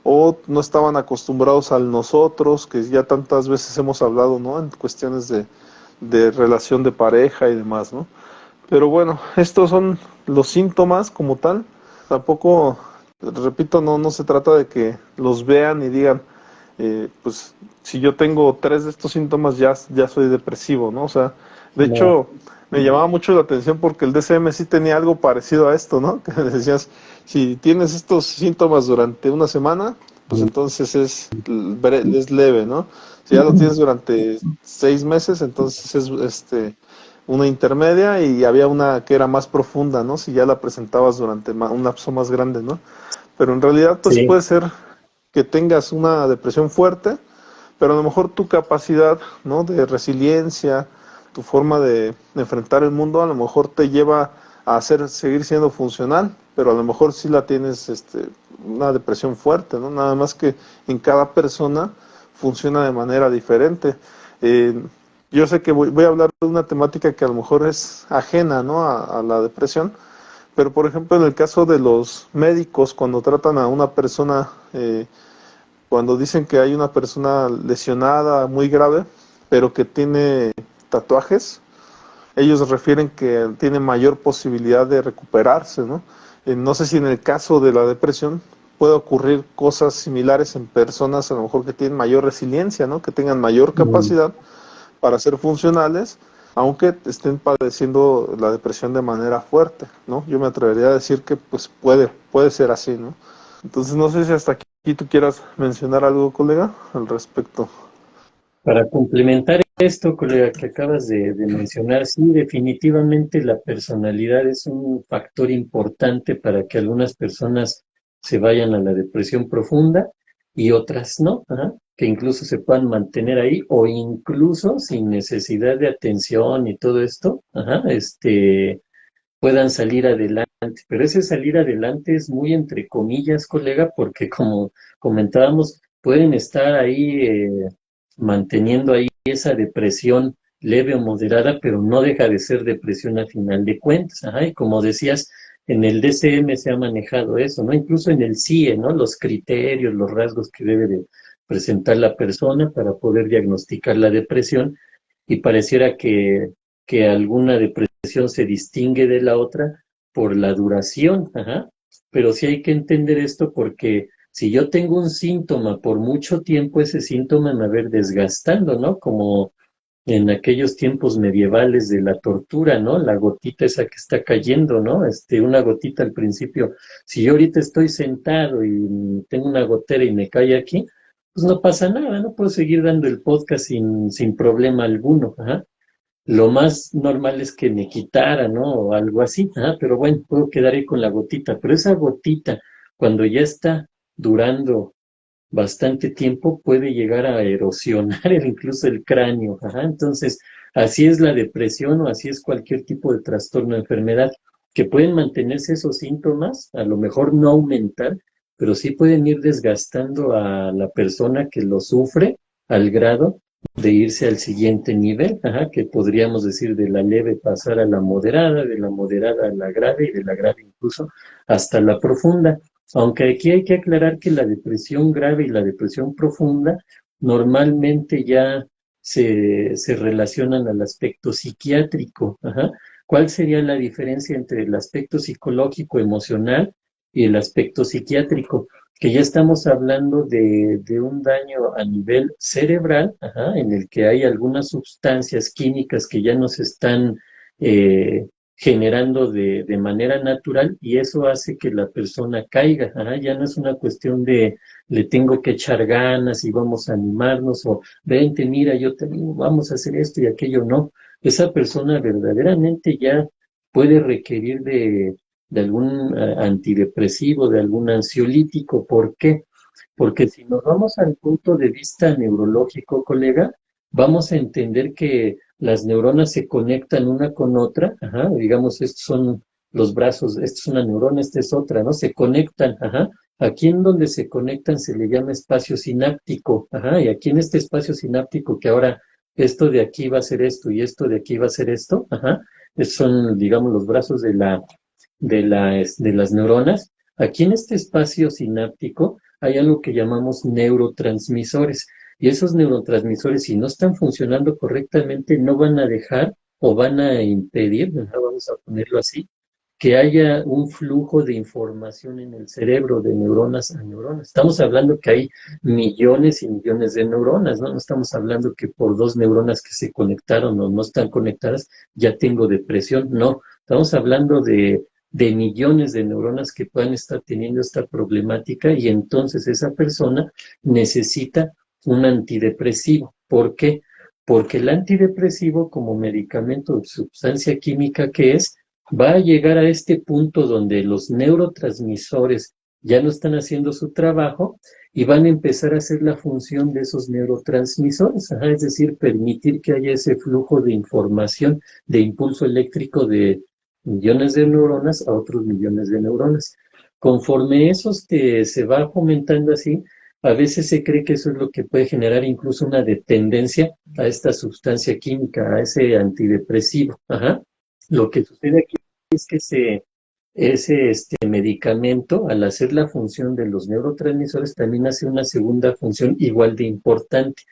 o no estaban acostumbrados al nosotros, que ya tantas veces hemos hablado, ¿no? En cuestiones de relación de pareja y demás, ¿no? Pero bueno, estos son los síntomas como tal. Tampoco, repito, no se trata de que los vean y digan, pues si yo tengo 3 de estos síntomas ya soy depresivo, ¿no? O sea, de hecho, me llamaba mucho la atención porque el DSM sí tenía algo parecido a esto, ¿no? Que decías, si tienes estos síntomas durante una semana, pues entonces es leve, ¿no? Si ya lo tienes durante 6 meses, entonces es una intermedia y había una que era más profunda, ¿no? Si ya la presentabas durante un lapso más grande, ¿no? Pero en realidad, pues Sí. puede ser que tengas una depresión fuerte, pero a lo mejor tu capacidad, ¿no? De resiliencia, tu forma de enfrentar el mundo, a lo mejor te lleva a seguir siendo funcional, pero a lo mejor sí la tienes una depresión fuerte, ¿no? Nada más que en cada persona funciona de manera diferente. Eh, yo sé que voy a hablar de una temática que a lo mejor es ajena, ¿no? A la depresión, pero por ejemplo en el caso de los médicos, cuando tratan a una persona, cuando dicen que hay una persona lesionada muy grave, pero que tiene tatuajes, ellos refieren que tiene mayor posibilidad de recuperarse, ¿no? No sé si en el caso de la depresión puede ocurrir cosas similares en personas a lo mejor que tienen mayor resiliencia, ¿no? Que tengan mayor capacidad para ser funcionales, aunque estén padeciendo la depresión de manera fuerte, ¿no? Yo me atrevería a decir que pues puede ser así, ¿no? Entonces no sé si hasta aquí tú quieras mencionar algo, colega, al respecto. Para complementar esto, colega, que acabas de mencionar, sí, definitivamente la personalidad es un factor importante para que algunas personas se vayan a la depresión profunda y otras no, ajá, que incluso se puedan mantener ahí o incluso sin necesidad de atención y todo esto, ajá, puedan salir adelante. Pero ese salir adelante es muy entre comillas, colega, porque como comentábamos, pueden estar ahí manteniendo ahí esa depresión leve o moderada, pero no deja de ser depresión a final de cuentas. Ajá, y como decías, en el DCM se ha manejado eso, ¿no? Incluso en el CIE, ¿no? Los criterios, los rasgos que debe de presentar la persona para poder diagnosticar la depresión y pareciera que alguna depresión se distingue de la otra por la duración, ajá. Pero sí hay que entender esto porque si yo tengo un síntoma por mucho tiempo, ese síntoma me va a ver desgastando, ¿no? Como en aquellos tiempos medievales de la tortura, ¿no? La gotita esa que está cayendo, ¿no? Una gotita al principio. Si yo ahorita estoy sentado y tengo una gotera y me cae aquí, pues no pasa nada, no puedo seguir dando el podcast sin problema alguno, ajá. Lo más normal es que me quitara, ¿no? O algo así, pero bueno, puedo quedar ahí con la gotita. Pero esa gotita, cuando ya está durando bastante tiempo, puede llegar a erosionar incluso el cráneo. Ajá. Entonces, así es la depresión o así es cualquier tipo de trastorno o enfermedad, que pueden mantenerse esos síntomas, a lo mejor no aumentar, pero sí pueden ir desgastando a la persona que lo sufre al grado de irse al siguiente nivel, ajá, que podríamos decir de la leve pasar a la moderada, de la moderada a la grave y de la grave incluso hasta la profunda. Aunque aquí hay que aclarar que la depresión grave y la depresión profunda normalmente ya se relacionan al aspecto psiquiátrico. Ajá. ¿Cuál sería la diferencia entre el aspecto psicológico, emocional y el aspecto psiquiátrico? Que ya estamos hablando de un daño a nivel cerebral, ajá, en el que hay algunas sustancias químicas que ya nos están eh, generando de manera natural y eso hace que la persona caiga. Ajá, ya no es una cuestión de le tengo que echar ganas y vamos a animarnos o vente, mira, yo te digo, vamos a hacer esto y aquello. No, esa persona verdaderamente ya puede requerir de algún antidepresivo, de algún ansiolítico. ¿Por qué? Porque si nos vamos al punto de vista neurológico, colega, vamos a entender que las neuronas se conectan una con otra, ajá, digamos, estos son los brazos, esta es una neurona, esta es otra, ¿no? Se conectan, ajá. Aquí en donde se conectan se le llama espacio sináptico, ajá, y aquí en este espacio sináptico que ahora esto de aquí va a ser esto y esto de aquí va a ser esto, ajá, son, digamos, los brazos de las neuronas. Aquí en este espacio sináptico hay algo que llamamos neurotransmisores. Y esos neurotransmisores, si no están funcionando correctamente, no van a dejar o van a impedir, vamos a ponerlo así, que haya un flujo de información en el cerebro de neuronas a neuronas. Estamos hablando que hay millones y millones de neuronas, ¿no? No estamos hablando que por dos neuronas que se conectaron o no están conectadas ya tengo depresión, no. Estamos hablando de millones de neuronas que puedan estar teniendo esta problemática y entonces esa persona necesita un antidepresivo. ¿Por qué? Porque el antidepresivo como medicamento o sustancia química que es, va a llegar a este punto donde los neurotransmisores ya no están haciendo su trabajo y van a empezar a hacer la función de esos neurotransmisores, ajá, es decir, permitir que haya ese flujo de información, de impulso eléctrico de millones de neuronas a otros millones de neuronas. Conforme eso se va fomentando así, a veces se cree que eso es lo que puede generar incluso una dependencia a esta sustancia química, a ese antidepresivo. Ajá. Lo que sucede aquí es que ese medicamento, al hacer la función de los neurotransmisores, también hace una segunda función igual de importante.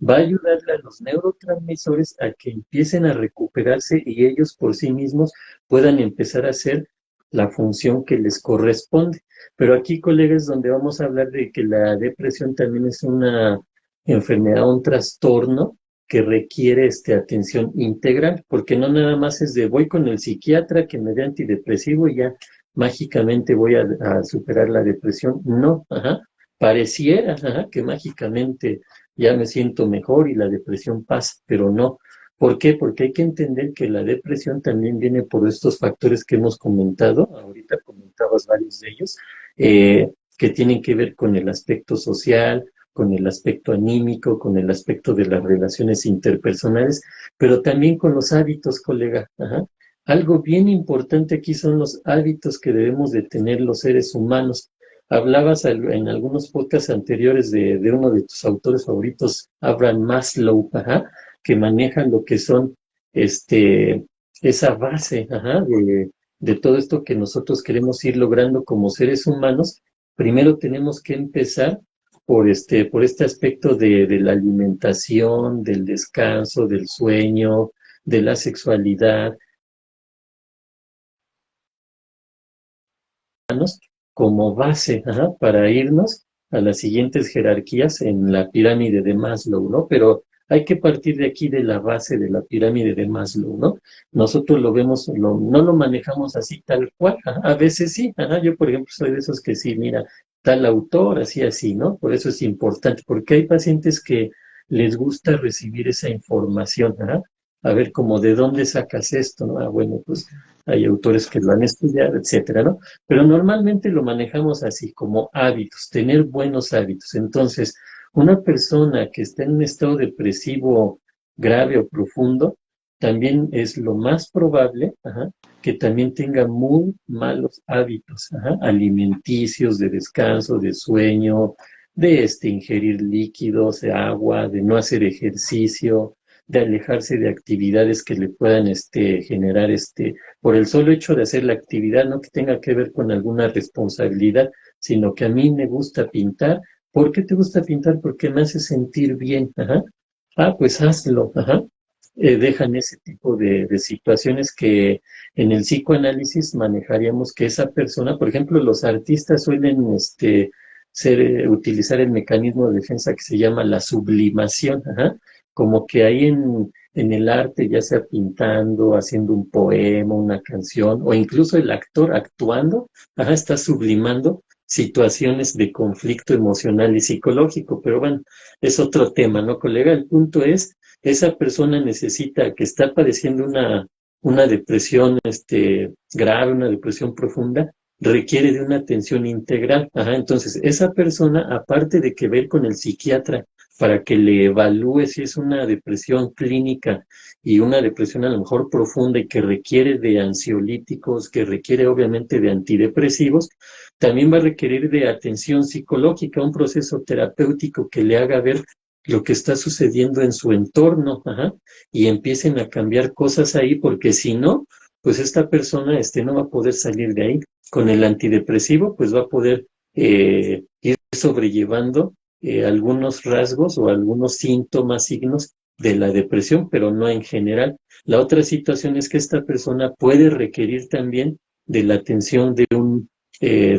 Va a ayudarle a los neurotransmisores a que empiecen a recuperarse y ellos por sí mismos puedan empezar a hacer la función que les corresponde. Pero aquí, colegas, donde vamos a hablar de que la depresión también es una enfermedad, un trastorno que requiere atención integral, porque no nada más es de voy con el psiquiatra que me dé antidepresivo y ya mágicamente voy a superar la depresión. No, ajá, pareciera, ajá, que mágicamente ya me siento mejor y la depresión pasa, pero no. ¿Por qué? Porque hay que entender que la depresión también viene por estos factores que hemos comentado, ahorita comentabas varios de ellos, que tienen que ver con el aspecto social, con el aspecto anímico, con el aspecto de las relaciones interpersonales, pero también con los hábitos, colega. Ajá. Algo bien importante aquí son los hábitos que debemos de tener los seres humanos. Hablabas en algunos podcasts anteriores de uno de tus autores favoritos, Abraham Maslow, ajá, que manejan lo que son esa base, ajá, de todo esto que nosotros queremos ir logrando como seres humanos. Primero tenemos que empezar por este aspecto de la alimentación, del descanso, del sueño, de la sexualidad, como base, ajá, para irnos a las siguientes jerarquías en la pirámide de Maslow, ¿no? Pero hay que partir de aquí de la base de la pirámide de Maslow, ¿no? Nosotros lo vemos, no lo manejamos así tal cual, ajá, a veces sí, ajá, yo por ejemplo soy de esos que sí, mira, tal autor, así, así, ¿no? Por eso es importante, porque hay pacientes que les gusta recibir esa información, ajá, a ver como de dónde sacas esto, ¿no? Ah, bueno, pues hay autores que lo han estudiado, etcétera, ¿no? Pero normalmente lo manejamos así, como hábitos, tener buenos hábitos. Entonces, una persona que está en un estado depresivo grave o profundo, también es lo más probable, ajá, que también tenga muy malos hábitos, ajá, alimenticios, de descanso, de sueño, de ingerir líquidos, de agua, de no hacer ejercicio, de alejarse de actividades que le puedan generar por el solo hecho de hacer la actividad, no que tenga que ver con alguna responsabilidad, sino que a mí me gusta pintar. ¿Por qué te gusta pintar? Porque me hace sentir bien. Ajá. Ah, pues hazlo. Ajá. Dejan ese tipo de situaciones que en el psicoanálisis manejaríamos que esa persona, por ejemplo, los artistas suelen utilizar el mecanismo de defensa que se llama la sublimación. Ajá. Como que ahí en el arte, ya sea pintando, haciendo un poema, una canción, o incluso el actor actuando, ajá, está sublimando situaciones de conflicto emocional y psicológico. Pero bueno, es otro tema, ¿no, colega? El punto es, esa persona necesita, que está padeciendo una depresión grave, una depresión profunda, requiere de una atención integral. Ajá, entonces, esa persona, aparte de que ver con el psiquiatra, para que le evalúe si es una depresión clínica y una depresión a lo mejor profunda y que requiere de ansiolíticos, que requiere obviamente de antidepresivos, también va a requerir de atención psicológica, un proceso terapéutico que le haga ver lo que está sucediendo en su entorno, ajá, y empiecen a cambiar cosas ahí, porque si no, pues esta persona no va a poder salir de ahí. Con el antidepresivo, pues va a poder ir sobrellevando algunos rasgos o algunos síntomas, signos de la depresión, pero no en general. La otra situación es que esta persona puede requerir también de la atención de un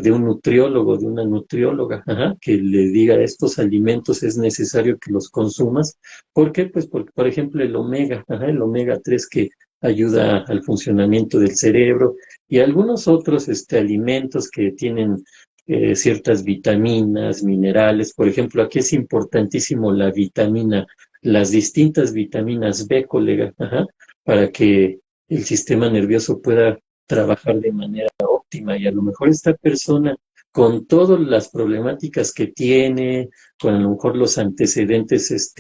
nutriólogo, de una nutrióloga, ajá, que le diga estos alimentos es necesario que los consumas. ¿Por qué? Pues porque, por ejemplo, el omega, ajá, el omega 3 que ayuda al funcionamiento del cerebro y algunos otros alimentos que tienen ciertas vitaminas, minerales. Por ejemplo, aquí es importantísimo la vitamina, las distintas vitaminas B, colega, ajá, para que el sistema nervioso pueda trabajar de manera óptima. Y a lo mejor esta persona, con todas las problemáticas que tiene, con a lo mejor los antecedentes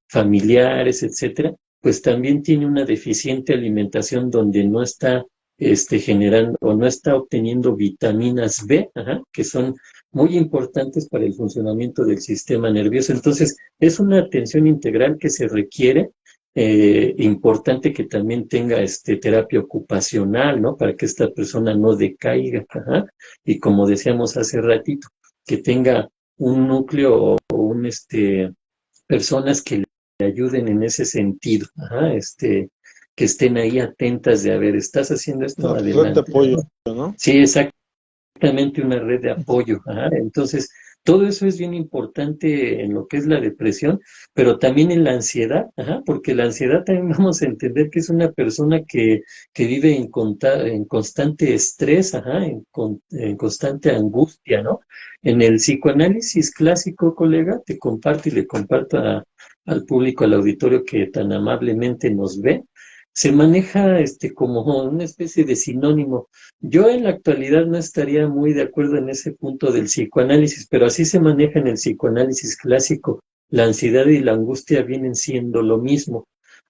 familiares, etcétera, pues también tiene una deficiente alimentación donde no está generando o no está obteniendo vitaminas B, ajá, que son muy importantes para el funcionamiento del sistema nervioso. Entonces, es una atención integral que se requiere, importante que también tenga terapia ocupacional, ¿no? Para que esta persona no decaiga, ajá, y como decíamos hace ratito, que tenga un núcleo o personas que le ayuden en ese sentido, ajá, que estén ahí atentas de, a ver, ¿estás haciendo esto? Una red de Adelante. apoyo, ¿no? Sí, exactamente, una red de apoyo. Ajá. Entonces, Todo eso es bien importante en lo que es la depresión, pero también en la ansiedad, ajá, porque la ansiedad también vamos a entender que es una persona que vive en constante estrés, ajá, en constante angustia, ¿no? En el psicoanálisis clásico, colega, te comparto y le comparto al público, al auditorio que tan amablemente nos ve, se maneja como una especie de sinónimo. Yo en la actualidad no estaría muy de acuerdo en ese punto del psicoanálisis, pero así se maneja en el psicoanálisis clásico. La ansiedad y la angustia vienen siendo lo mismo.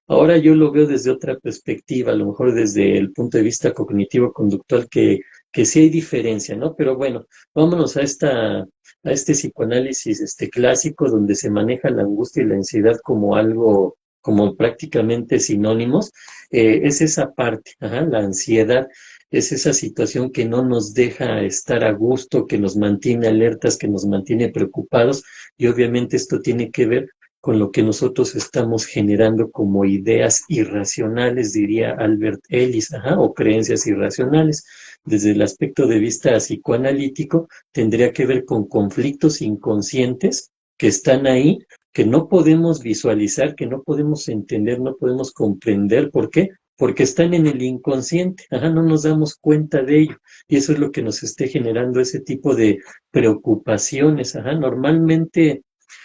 Ahora yo lo veo desde otra perspectiva, a lo mejor desde el punto de vista cognitivo-conductual, que sí hay diferencia, ¿no? Pero bueno, vámonos a este psicoanálisis clásico donde se maneja la angustia y la ansiedad como algo, como prácticamente sinónimos. Es esa parte, ajá, la ansiedad es esa situación que no nos deja estar a gusto, que nos mantiene alertas, que nos mantiene preocupados, y obviamente esto tiene que ver con lo que nosotros estamos generando como ideas irracionales, diría Albert Ellis, ajá, o creencias irracionales. Desde el aspecto de vista psicoanalítico, tendría que ver con conflictos inconscientes que están ahí, que no podemos visualizar, que no podemos entender, no podemos comprender. ¿Por qué? Porque están en el inconsciente, ajá, no nos damos cuenta de ello. Y eso es lo que nos esté generando ese tipo de preocupaciones, ajá. Normalmente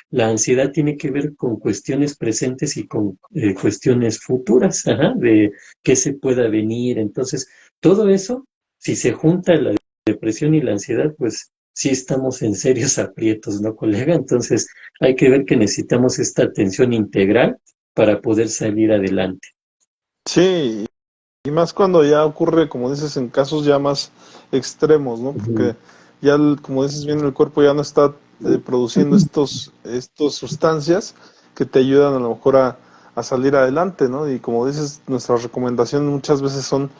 la ansiedad tiene que ver con cuestiones presentes y con cuestiones futuras, ajá, de qué se pueda venir. Entonces, todo eso, si se junta la depresión y la ansiedad, pues sí estamos en serios aprietos, ¿no, colega? Entonces, hay que ver que necesitamos esta atención integral para poder salir adelante. Sí, y más cuando ya ocurre, como dices, en casos ya más extremos, ¿no? Ujú. Porque ya, como dices bien, el cuerpo ya no está produciendo estos sustancias que te ayudan a lo mejor a salir adelante, ¿no? Y como dices, nuestras recomendaciones muchas veces son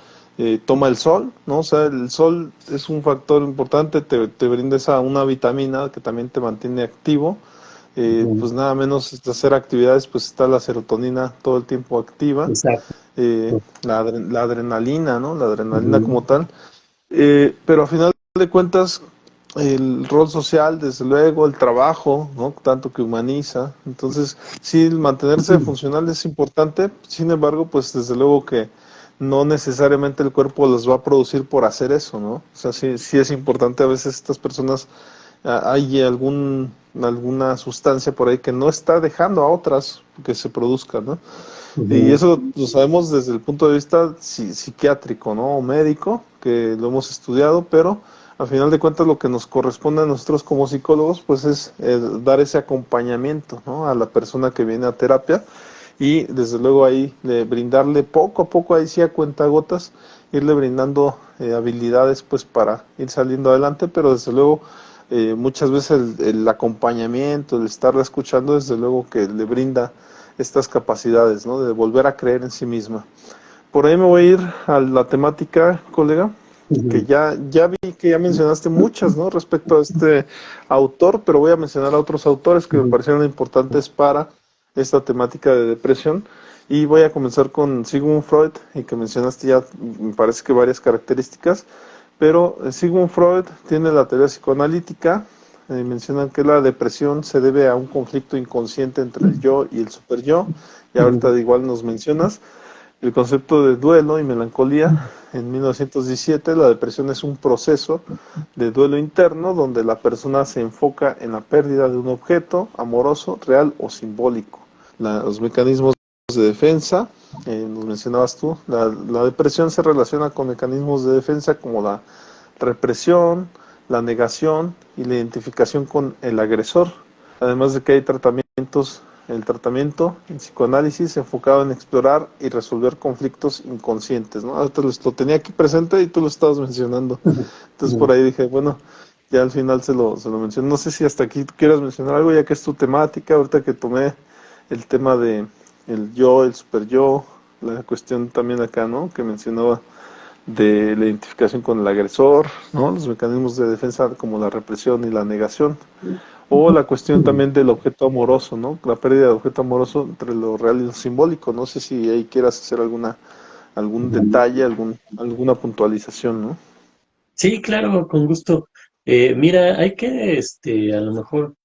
toma el sol, ¿no? O sea, el sol es un factor importante, te brinda una vitamina que también te mantiene activo. Ujú. Pues nada menos de hacer actividades, pues está la serotonina todo el tiempo activa, Exacto. la adrenalina, ¿no? La adrenalina Ujú. como tal. Pero a final de cuentas, el rol social, desde luego, el trabajo, ¿no? Tanto que humaniza. Entonces, sí, el mantenerse funcional es importante, sin embargo, pues desde luego que no necesariamente el cuerpo los va a producir por hacer eso, ¿no? O sea, sí, sí es importante a veces estas personas, hay alguna sustancia por ahí que no está dejando a otras que se produzcan, ¿no? Y Ujú. eso lo sabemos desde el punto de vista psiquiátrico, ¿no? O médico, que lo hemos estudiado, pero al final de cuentas lo que nos corresponde a nosotros como psicólogos, pues es dar ese acompañamiento, ¿no? A la persona que viene a terapia y desde luego ahí brindarle poco a poco, ahí sí a cuentagotas, irle brindando habilidades pues para ir saliendo adelante, pero desde luego muchas veces el acompañamiento, el estarla escuchando, desde luego que le brinda estas capacidades, ¿no? De volver a creer en sí misma. Por ahí me voy a ir a la temática, colega, que Ujú. ya vi que ya mencionaste muchas, ¿no? Respecto a este autor, pero voy a mencionar a otros autores que me Ujú. parecieron importantes para esta temática de depresión. Y voy a comenzar con Sigmund Freud, y que mencionaste ya, me parece que varias características, pero Sigmund Freud tiene la teoría psicoanalítica, mencionan que la depresión se debe a un conflicto inconsciente entre el yo y el super yo, y ahorita Ujú. igual nos mencionas el concepto de duelo y melancolía. En 1917 la depresión es un proceso de duelo interno donde la persona se enfoca en la pérdida de un objeto amoroso, real o simbólico. Los mecanismos de defensa, nos mencionabas tú, la depresión se relaciona con mecanismos de defensa como la represión, la negación y la identificación con el agresor, además de que hay tratamientos, el tratamiento en psicoanálisis enfocado en explorar y resolver conflictos inconscientes, ¿no? Ahorita lo tenía aquí presente y tú lo estabas mencionando, entonces por Ujú. ahí dije, bueno, ya al final se lo menciono, no sé si hasta aquí quieras mencionar algo, ya que es tu temática, ahorita que tomé el tema de el yo, el super yo, la cuestión también acá, ¿no? Que mencionaba de la identificación con el agresor, ¿no? Los mecanismos de defensa como la represión y la negación, o la cuestión también del objeto amoroso, ¿no? La pérdida de objeto amoroso entre lo real y lo simbólico. No sé si ahí quieras hacer algún Ujú. detalle, alguna puntualización, ¿no? Sí, claro, con gusto. Mira, hay que a lo mejor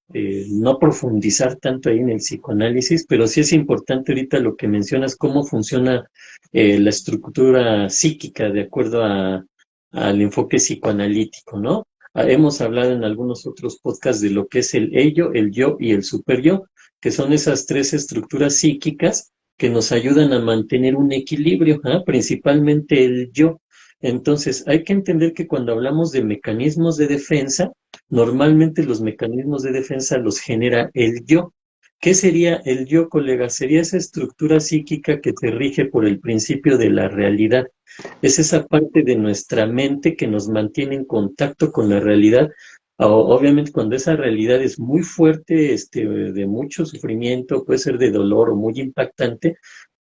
no profundizar tanto ahí en el psicoanálisis, pero sí es importante ahorita lo que mencionas, cómo funciona la estructura psíquica de acuerdo al enfoque psicoanalítico, ¿no? Hemos hablado en algunos otros podcasts de lo que es el ello, el yo y el superyo, que son esas tres estructuras psíquicas que nos ayudan a mantener un equilibrio, ¿ah? Principalmente el yo. Entonces, hay que entender que cuando hablamos de mecanismos de defensa, normalmente los mecanismos de defensa los genera el yo. ¿Qué sería el yo, colega? Sería esa estructura psíquica que se rige por el principio de la realidad. Es esa parte de nuestra mente que nos mantiene en contacto con la realidad. Obviamente, cuando esa realidad es muy fuerte, de mucho sufrimiento, puede ser de dolor o muy impactante,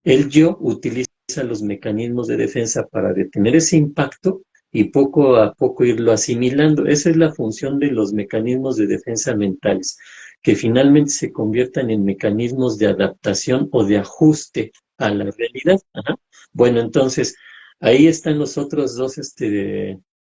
el yo utiliza los mecanismos de defensa para detener ese impacto y poco a poco irlo asimilando. Esa es la función de los mecanismos de defensa mentales, que finalmente se conviertan en mecanismos de adaptación o de ajuste a la realidad. Ajá. Bueno, entonces, ahí están los otros dos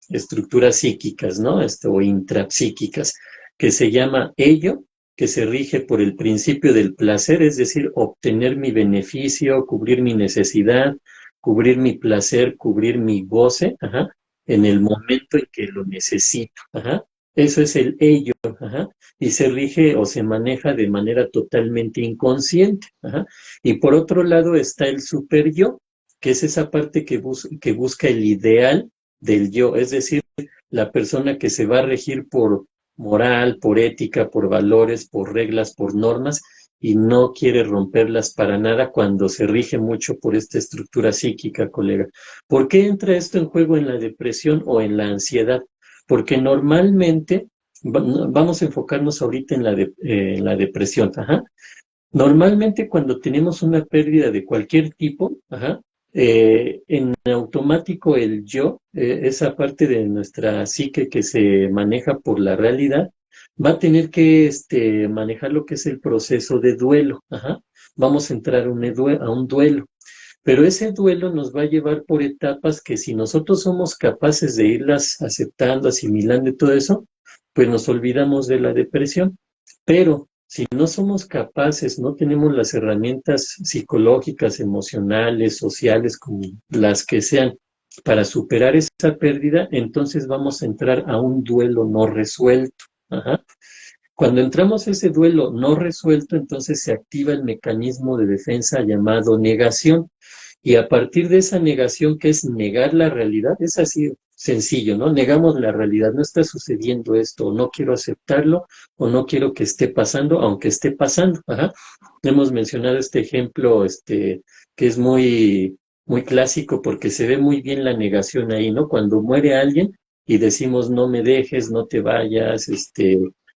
estructuras psíquicas, ¿no? O intrapsíquicas, que se llama ello, que se rige por el principio del placer, es decir, obtener mi beneficio, cubrir mi necesidad, cubrir mi placer, cubrir mi goce, ajá, en el momento en que lo necesito, ajá. Eso es el ello, ajá, y se rige o se maneja de manera totalmente inconsciente, ajá. Y por otro lado está el super yo, que es esa parte que busca el ideal del yo, es decir, la persona que se va a regir por moral, por ética, por valores, por reglas, por normas, y no quiere romperlas para nada cuando se rige mucho por esta estructura psíquica, colega. ¿Por qué entra esto en juego en la depresión o en la ansiedad? Porque normalmente, vamos a enfocarnos ahorita en la depresión, ajá. Normalmente cuando tenemos una pérdida de cualquier tipo, ajá, en automático el yo, esa parte de nuestra psique que se maneja por la realidad, va a tener que manejar lo que es el proceso de duelo. Ajá. Vamos a entrar a un duelo. Pero ese duelo nos va a llevar por etapas que si nosotros somos capaces de irlas aceptando, asimilando y todo eso, pues nos olvidamos de la depresión. Pero si no somos capaces, no tenemos las herramientas psicológicas, emocionales, sociales, como las que sean, para superar esa pérdida, entonces vamos a entrar a un duelo no resuelto. Ajá. Cuando entramos a ese duelo no resuelto, entonces se activa el mecanismo de defensa llamado negación. Y a partir de esa negación, que es negar la realidad, es así sencillo, ¿no? Negamos la realidad, no está sucediendo esto, o no quiero aceptarlo, o no quiero que esté pasando, aunque esté pasando. Ajá. Hemos mencionado este ejemplo, que es muy clásico porque se ve muy bien la negación ahí, ¿no? Cuando muere alguien y decimos no me dejes, no te vayas,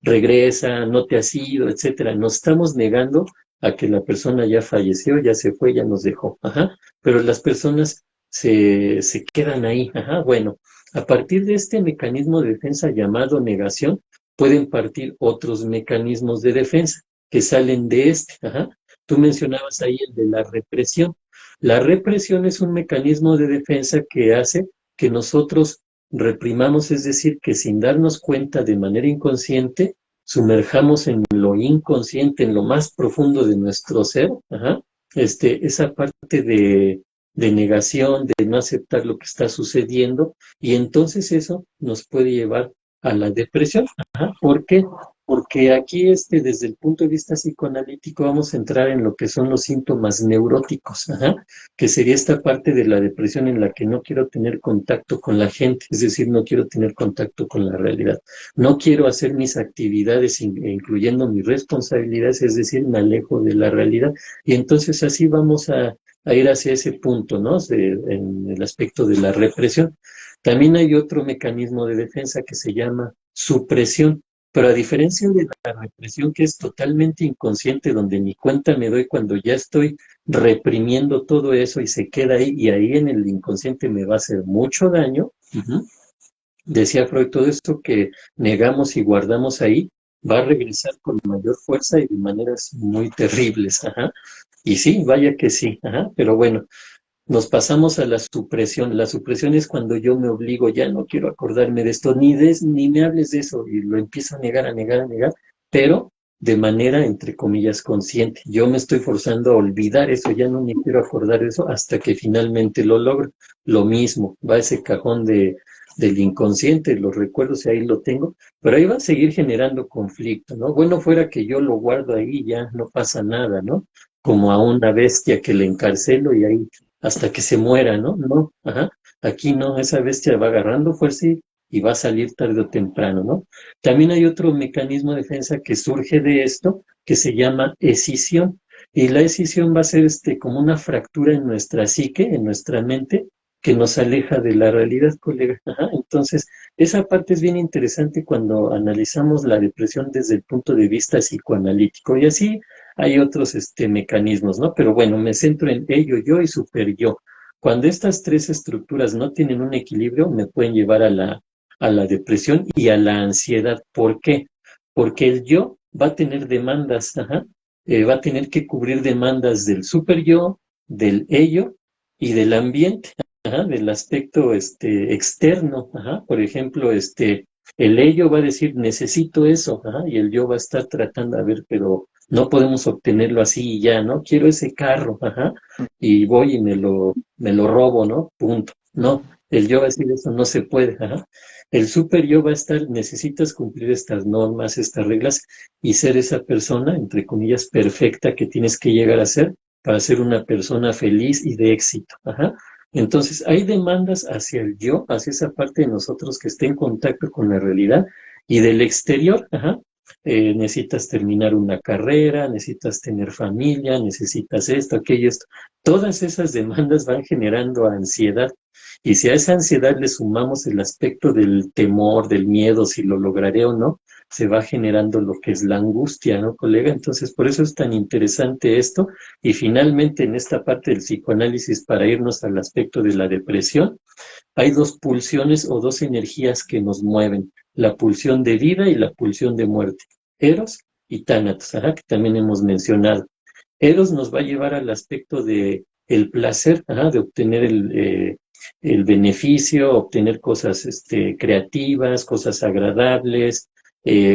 regresa, no te has ido, etcétera. Nos estamos negando a que la persona ya falleció, ya se fue, ya nos dejó. Ajá. Pero las personas se quedan ahí. Ajá. Bueno, a partir de este mecanismo de defensa llamado negación, pueden partir otros mecanismos de defensa que salen de este. Ajá. Tú mencionabas ahí el de la represión. La represión es un mecanismo de defensa que hace que nosotros reprimamos, es decir, que sin darnos cuenta de manera inconsciente, sumerjamos en lo inconsciente, en lo más profundo de nuestro ser, ajá, esa parte de negación, de no aceptar lo que está sucediendo, y entonces eso nos puede llevar a la depresión. Ajá. ¿Por qué? Porque aquí, desde el punto de vista psicoanalítico, vamos a entrar en lo que son los síntomas neuróticos, ajá, que sería esta parte de la depresión en la que no quiero tener contacto con la gente, es decir, no quiero tener contacto con la realidad, no quiero hacer mis actividades, incluyendo mis responsabilidades, es decir, me alejo de la realidad, y entonces así vamos a ir hacia ese punto, ¿no? En el aspecto de la represión. También hay otro mecanismo de defensa que se llama supresión, pero a diferencia de la represión que es totalmente inconsciente, donde ni cuenta me doy cuando ya estoy reprimiendo todo eso y se queda ahí, y ahí en el inconsciente me va a hacer mucho daño. Uh-huh. Decía Freud, todo esto que negamos y guardamos ahí va a regresar con mayor fuerza y de maneras muy terribles. Ajá. Y sí, vaya que sí. Ajá. Pero bueno, nos pasamos a la supresión. La supresión es cuando yo me obligo, ya no quiero acordarme de esto, ni me hables de eso, y lo empiezo a negar, a negar, a negar, pero de manera, entre comillas, consciente. Yo me estoy forzando a olvidar eso, ya no me quiero acordar de eso hasta que finalmente lo logro. Lo mismo, va a ese cajón del inconsciente, los recuerdos, y ahí lo tengo, pero ahí va a seguir generando conflicto, ¿no? Bueno, fuera que yo lo guardo ahí, ya no pasa nada, ¿no? Como a una bestia que le encarcelo y ahí hasta que se muera, ¿no? No, ajá. Aquí no, esa bestia va agarrando fuerza y va a salir tarde o temprano, ¿no? También hay otro mecanismo de defensa que surge de esto, que se llama escisión. Y la escisión va a ser como una fractura en nuestra psique, en nuestra mente, que nos aleja de la realidad, colega. Ajá. Entonces, esa parte es bien interesante cuando analizamos la depresión desde el punto de vista psicoanalítico. Y así hay otros mecanismos, ¿no? Pero bueno, me centro en ello, yo y super yo. Cuando estas tres estructuras no tienen un equilibrio, me pueden llevar a la depresión y a la ansiedad. ¿Por qué? Porque el yo va a tener demandas, ajá, va a tener que cubrir demandas del super yo, del ello y del ambiente, ajá, del aspecto externo, ajá. Por ejemplo, el ello va a decir necesito eso, ajá, y el yo va a estar tratando, a ver, pero no podemos obtenerlo así y ya, ¿no? Quiero ese carro, ajá, y voy y me lo robo, ¿no? Punto. No, el yo va a decir eso no se puede, ajá. El super yo va a estar, necesitas cumplir estas normas, estas reglas y ser esa persona, entre comillas, perfecta que tienes que llegar a ser para ser una persona feliz y de éxito, ajá. Entonces, hay demandas hacia el yo, hacia esa parte de nosotros que esté en contacto con la realidad y del exterior, ajá. Necesitas terminar una carrera, necesitas tener familia, necesitas esto, aquello, esto. Todas esas demandas van generando ansiedad. Y si a esa ansiedad le sumamos el aspecto del temor, del miedo, si lo lograré o no, se va generando lo que es la angustia, ¿no, colega? Entonces, por eso es tan interesante esto. Y finalmente, en esta parte del psicoanálisis, para irnos al aspecto de la depresión, hay dos pulsiones o dos energías que nos mueven, la pulsión de vida y la pulsión de muerte, Eros y Tánatos, ajá, que también hemos mencionado. Eros nos va a llevar al aspecto de el placer, ajá, de obtener el beneficio, obtener cosas creativas, cosas agradables,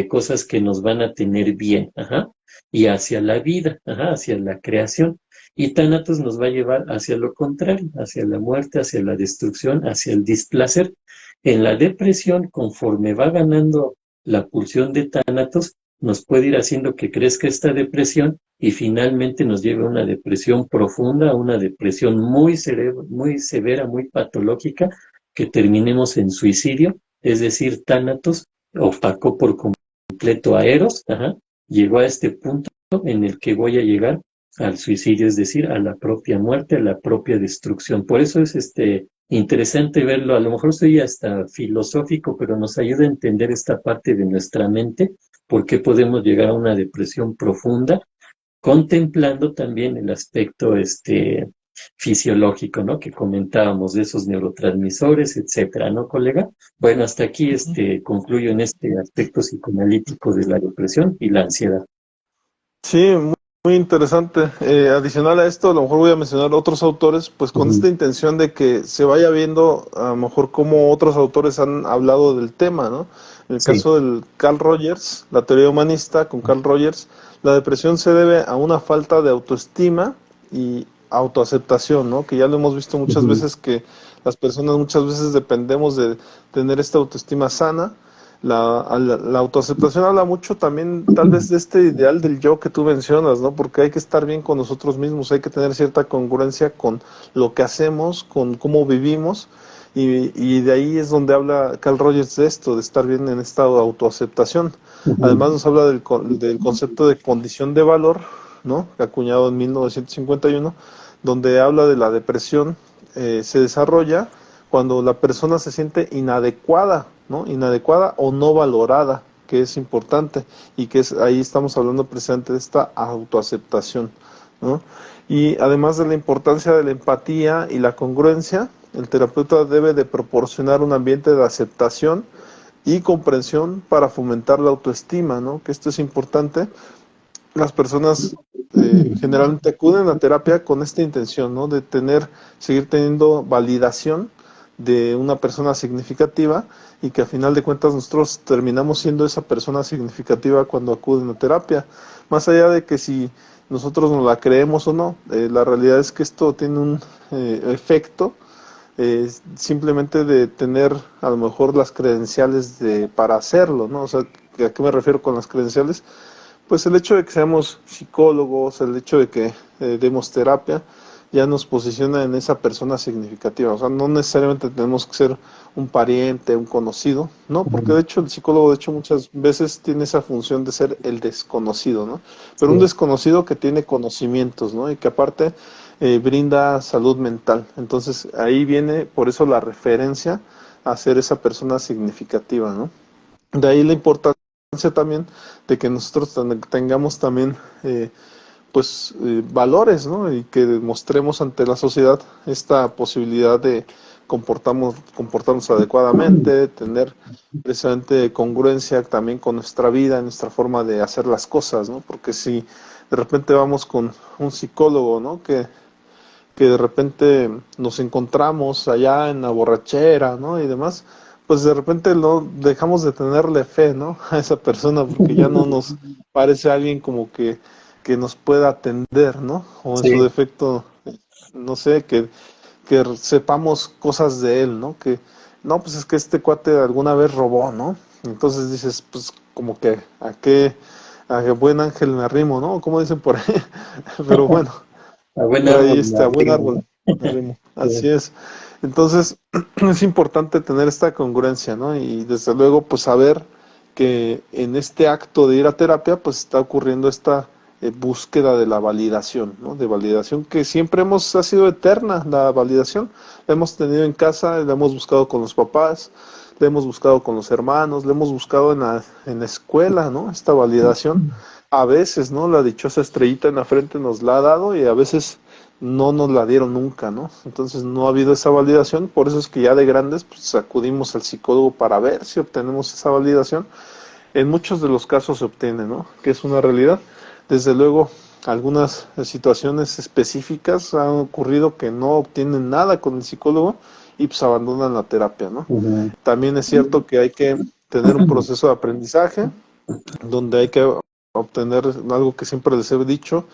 cosas que nos van a tener bien, ajá, y hacia la vida, ajá, hacia la creación. Y Tánatos nos va a llevar hacia lo contrario, hacia la muerte, hacia la destrucción, hacia el displacer. En la depresión, conforme va ganando la pulsión de Tánatos, nos puede ir haciendo que crezca esta depresión y finalmente nos lleve a una depresión profunda, a una depresión muy severa, muy patológica, que terminemos en suicidio, es decir, Tánatos opacó por completo a Eros, ajá, llegó a este punto en el que voy a llegar al suicidio, es decir, a la propia muerte, a la propia destrucción. Por eso es interesante verlo, a lo mejor soy hasta filosófico, pero nos ayuda a entender esta parte de nuestra mente, por qué podemos llegar a una depresión profunda, contemplando también el aspecto fisiológico, ¿no? Que comentábamos de esos neurotransmisores, etcétera, ¿no, colega? Bueno, hasta aquí concluyo en este aspecto psicoanalítico de la depresión y la ansiedad. Sí, muy interesante. Adicional a esto, a lo mejor voy a mencionar otros autores, pues con esta intención de que se vaya viendo a lo mejor cómo otros autores han hablado del tema, ¿no? En el Sí. caso del Carl Rogers, la teoría humanista con Carl Rogers, la depresión se debe a una falta de autoestima y autoaceptación, ¿no? Que ya lo hemos visto muchas Ujú. veces que las personas muchas veces dependemos de tener esta autoestima sana. La autoaceptación habla mucho también tal vez de este ideal del yo que tú mencionas, ¿no? Porque hay que estar bien con nosotros mismos, hay que tener cierta congruencia con lo que hacemos, con cómo vivimos, y de ahí es donde habla Carl Rogers de esto, de estar bien en estado de autoaceptación. Además Ujú. nos habla del concepto de condición de valor, ¿no? Acuñado en 1951, donde habla de la depresión, se desarrolla cuando la persona se siente inadecuada, ¿no? Inadecuada o no valorada, que es importante, y que es, ahí estamos hablando precisamente de esta autoaceptación, ¿no? Y además de la importancia de la empatía y la congruencia, el terapeuta debe de proporcionar un ambiente de aceptación y comprensión para fomentar la autoestima, ¿no? Que esto es importante. Las personas generalmente acuden a terapia con esta intención, ¿no? De seguir teniendo validación de una persona significativa y que a final de cuentas nosotros terminamos siendo esa persona significativa cuando acuden a terapia. Más allá de que si nosotros nos la creemos o no, la realidad es que esto tiene un efecto simplemente de tener a lo mejor las credenciales para hacerlo, ¿no? O sea, ¿a qué me refiero con las credenciales? Pues el hecho de que seamos psicólogos, el hecho de que demos terapia, ya nos posiciona en esa persona significativa. O sea, no necesariamente tenemos que ser un pariente, un conocido, ¿no? Porque de hecho el psicólogo, de hecho, muchas veces tiene esa función de ser el desconocido, ¿no? Pero un Sí. desconocido que tiene conocimientos, ¿no? Y que aparte brinda salud mental. Entonces ahí viene, por eso la referencia a ser esa persona significativa, ¿no? De ahí la importancia también de que nosotros tengamos también valores, ¿no? Y que demostremos ante la sociedad esta posibilidad de comportarnos adecuadamente, tener precisamente congruencia también con nuestra vida, nuestra forma de hacer las cosas, ¿no? Porque si de repente vamos con un psicólogo, ¿no? Que de repente nos encontramos allá en la borrachera, ¿no? Y demás, pues de repente no dejamos de tenerle fe, ¿no? A esa persona porque ya no nos parece alguien como que nos pueda atender, ¿no? O en su Sí. defecto, no sé, que sepamos cosas de él, ¿no? Que, no, pues es que este cuate alguna vez robó, ¿no? Entonces dices, pues como que a qué buen ángel me arrimo, ¿no? Como dicen por ahí, pero bueno. A buen Por ahí árbol me está, buen arrimo, árbol, ¿no? me arrimo. Así Sí. es. Entonces, es importante tener esta congruencia, ¿no? Y desde luego, pues saber que en este acto de ir a terapia, pues está ocurriendo esta búsqueda de la validación, ¿no? De validación que siempre ha sido eterna, la validación. La hemos tenido en casa, la hemos buscado con los papás, la hemos buscado con los hermanos, la hemos buscado en la escuela, ¿no? Esta validación a veces, ¿no? La dichosa estrellita en la frente nos la ha dado y a veces no nos la dieron nunca, ¿no? Entonces no ha habido esa validación, por eso es que ya de grandes pues acudimos al psicólogo para ver si obtenemos esa validación. En muchos de los casos se obtiene, ¿no? Que es una realidad. Desde luego, algunas situaciones específicas han ocurrido que no obtienen nada con el psicólogo y pues abandonan la terapia, ¿no? Ujú. También es cierto que hay que tener un proceso de aprendizaje donde hay que obtener algo que siempre les he dicho,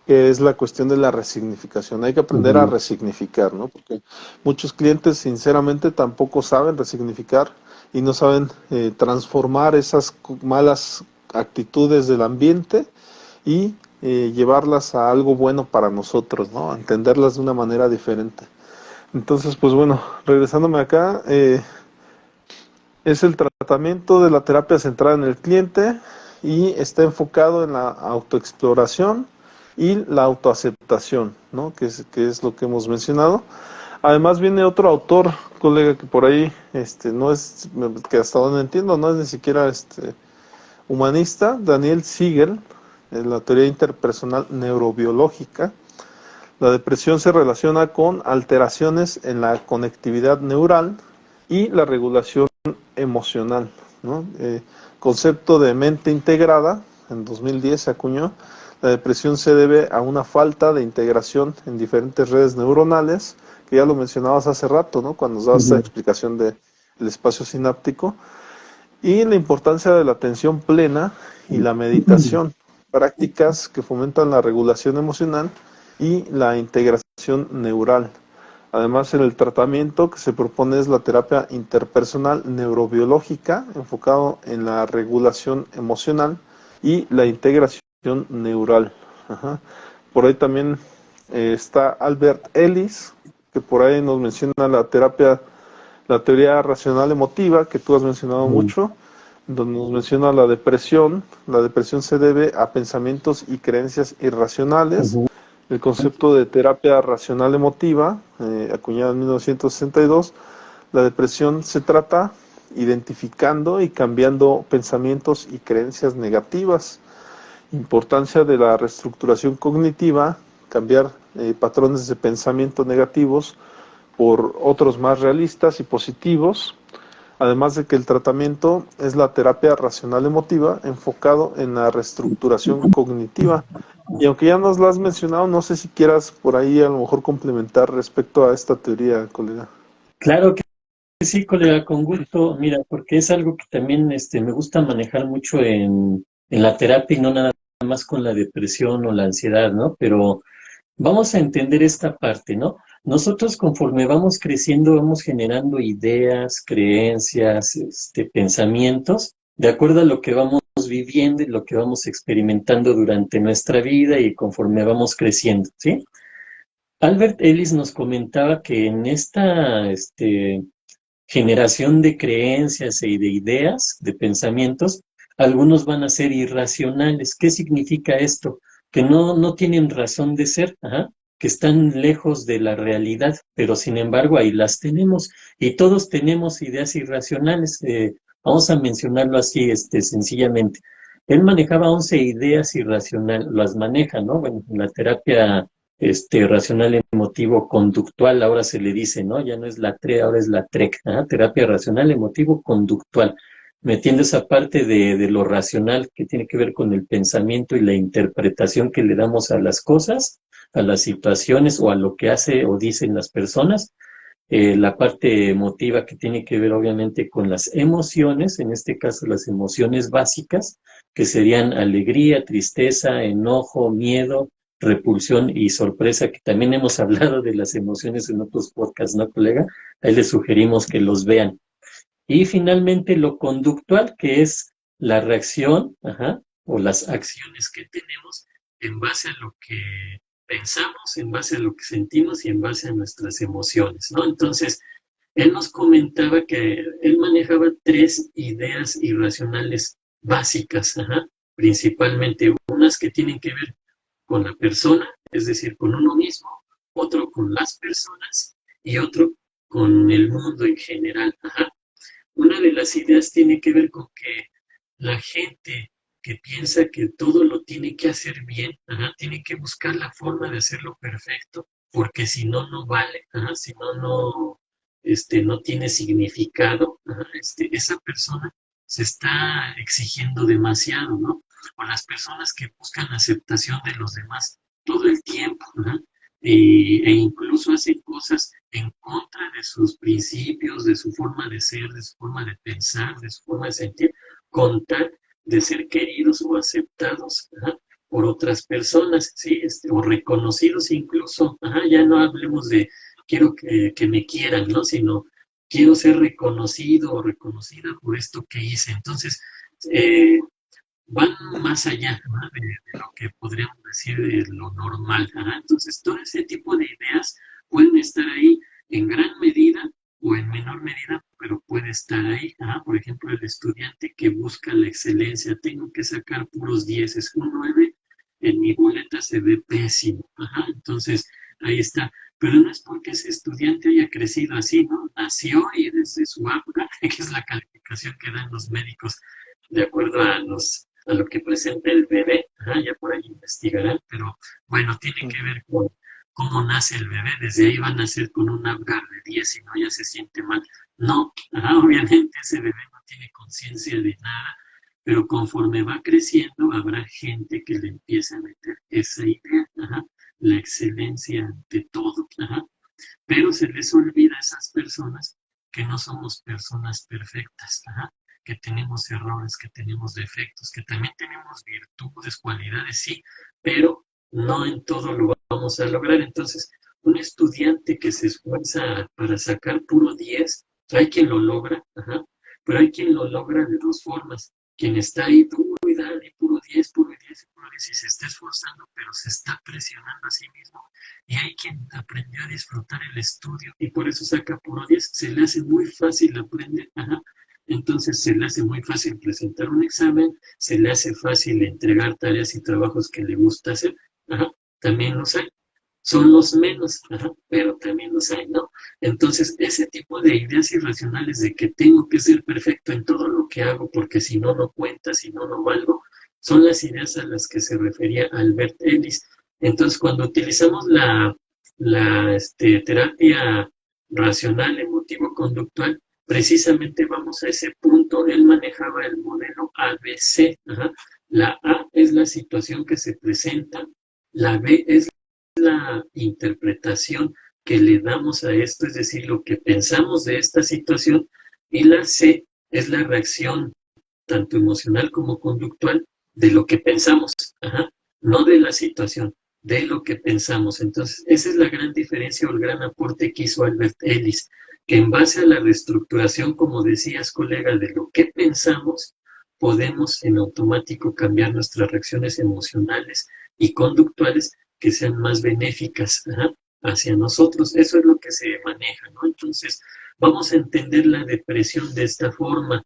que es la cuestión de la resignificación. Hay que aprender a Ujú. resignificar, ¿no? Porque muchos clientes sinceramente tampoco saben resignificar y no saben transformar esas malas actitudes del ambiente y llevarlas a algo bueno para nosotros, ¿no? A entenderlas de una manera diferente. Entonces, pues bueno, regresándome acá, es el tratamiento de la terapia centrada en el cliente y está enfocado en la autoexploración y la autoaceptación, ¿no? Que es lo que hemos mencionado. Además viene otro autor, colega, que por ahí no es, que hasta donde entiendo, no es ni siquiera humanista, Daniel Siegel, en la teoría interpersonal neurobiológica. La depresión se relaciona con alteraciones en la conectividad neural y la regulación emocional, ¿no? Concepto de mente integrada, en 2010 se acuñó. La depresión se debe a una falta de integración en diferentes redes neuronales, que ya lo mencionabas hace rato, ¿no? Cuando nos dabas esta Ujú. explicación del espacio sináptico, y la importancia de la atención plena y la meditación, prácticas que fomentan la regulación emocional y la integración neural. Además, en el tratamiento que se propone es la terapia interpersonal neurobiológica, enfocado en la regulación emocional y la integración neural. Ajá. Por ahí también está Albert Ellis, que por ahí nos menciona la teoría racional emotiva, que tú has mencionado Ujú. mucho, donde nos menciona la depresión. La depresión se debe a pensamientos y creencias irracionales. Ujú. El concepto de terapia racional emotiva, acuñado en 1962, la depresión se trata identificando y cambiando pensamientos y creencias negativas. Importancia de la reestructuración cognitiva, cambiar patrones de pensamiento negativos por otros más realistas y positivos. además de que el tratamiento es la terapia racional emotiva enfocado en la reestructuración cognitiva. Y aunque ya nos lo has mencionado, no sé si quieras por ahí a lo mejor complementar respecto a esta teoría, colega. Claro que sí, colega, con gusto. Mira, porque es algo que también me gusta manejar mucho en la terapia y no nada más con la depresión o la ansiedad, ¿no? Pero vamos a entender esta parte, ¿no? Nosotros conforme vamos creciendo, vamos generando ideas, creencias, pensamientos, de acuerdo a lo que vamos viviendo y lo que vamos experimentando durante nuestra vida y conforme vamos creciendo, ¿sí? Albert Ellis nos comentaba que en esta generación de creencias y de ideas, de pensamientos, algunos van a ser irracionales. ¿Qué significa esto? Que no tienen razón de ser, ajá, que están lejos de la realidad, pero sin embargo ahí las tenemos y todos tenemos ideas irracionales. Vamos a mencionarlo así, sencillamente. Él manejaba 11 ideas irracionales, las maneja, ¿no? Bueno, en la terapia racional emotivo conductual, ahora se le dice, ¿no? Ya no es la TRE, ahora es la TREC, ¿ah? Terapia racional emotivo conductual, metiendo esa parte de lo racional que tiene que ver con el pensamiento y la interpretación que le damos a las cosas, a las situaciones o a lo que hace o dicen las personas, la parte emotiva que tiene que ver obviamente con las emociones, en este caso las emociones básicas, que serían alegría, tristeza, enojo, miedo, repulsión y sorpresa, que también hemos hablado de las emociones en otros podcasts, ¿no, colega? Ahí les sugerimos que los vean. Y finalmente lo conductual, que es la reacción, ajá, o las acciones que tenemos en base a lo que pensamos, en base a lo que sentimos y en base a nuestras emociones, ¿no? Entonces, él nos comentaba que él manejaba tres ideas irracionales básicas, ajá, principalmente unas que tienen que ver con la persona, es decir, con uno mismo, otro con las personas y otro con el mundo en general, ajá. Una de las ideas tiene que ver con que la gente que piensa que todo lo tiene que hacer bien, ajá, tiene que buscar la forma de hacerlo perfecto, porque si no, no vale, ajá, si no, no tiene significado, ajá, esa persona se está exigiendo demasiado, ¿no? O las personas que buscan aceptación de los demás todo el tiempo, ajá, e incluso hacen cosas en contra de sus principios, de su forma de ser, de su forma de pensar, de su forma de sentir, con tal de ser queridos o aceptados, ajá, por otras personas, ¿sí? O reconocidos incluso, ajá, ya no hablemos de quiero que me quieran, ¿no? Sino quiero ser reconocido o reconocida por esto que hice. Entonces, eh, van más allá, ¿no? de lo que podríamos decir de lo normal. ¿No? Entonces, todo ese tipo de ideas pueden estar ahí en gran medida o en menor medida, pero puede estar ahí. ¿No? Por ejemplo, el estudiante que busca la excelencia, tengo que sacar puros 10, es un 9, en mi boleta se ve pésimo. Ajá, entonces, ahí está. Pero no es porque ese estudiante haya crecido así, ¿no? Nació y desde su aula, que es la calificación que dan los médicos de acuerdo a lo que presenta el bebé, ajá, ya por ahí investigarán, pero bueno, tiene que ver con cómo nace el bebé, desde ahí va a nacer con un Apgar de 10 y no ya se siente mal. No, ajá, obviamente ese bebé no tiene conciencia de nada, pero conforme va creciendo habrá gente que le empiece a meter esa idea, ajá, la excelencia de todo, ajá, pero se les olvida a esas personas que no somos personas perfectas, ajá, que tenemos errores, que tenemos defectos, que también tenemos virtudes, cualidades, sí, pero no en todo lo vamos a lograr. Entonces, un estudiante que se esfuerza para sacar puro 10, hay quien lo logra, ajá, pero hay quien lo logra de dos formas. Quien está ahí duro y dale, puro 10, puro 10, puro 10, y se está esforzando, pero se está presionando a sí mismo. Y hay quien aprendió a disfrutar el estudio y por eso saca puro 10. Se le hace muy fácil aprender, ajá. Entonces se le hace muy fácil presentar un examen, se le hace fácil entregar tareas y trabajos que le gusta hacer, ajá. También los hay. Son los menos, ajá, pero también los hay, ¿no? Entonces, ese tipo de ideas irracionales de que tengo que ser perfecto en todo lo que hago porque si no, no cuenta, si no, no valgo, son las ideas a las que se refería Albert Ellis. Entonces, cuando utilizamos la terapia racional emotivo-conductual, precisamente vamos a ese punto. Él manejaba el modelo ABC. Ajá. La A es la situación que se presenta, la B es la interpretación que le damos a esto, es decir, lo que pensamos de esta situación, y la C es la reacción tanto emocional como conductual de lo que pensamos, ajá, no de la situación, de lo que pensamos. Entonces, esa es la gran diferencia o el gran aporte que hizo Albert Ellis, que en base a la reestructuración, como decías, colega, de lo que pensamos, podemos en automático cambiar nuestras reacciones emocionales y conductuales que sean más benéficas, ajá, hacia nosotros. Eso es lo que se maneja, ¿no? Entonces, vamos a entender la depresión de esta forma.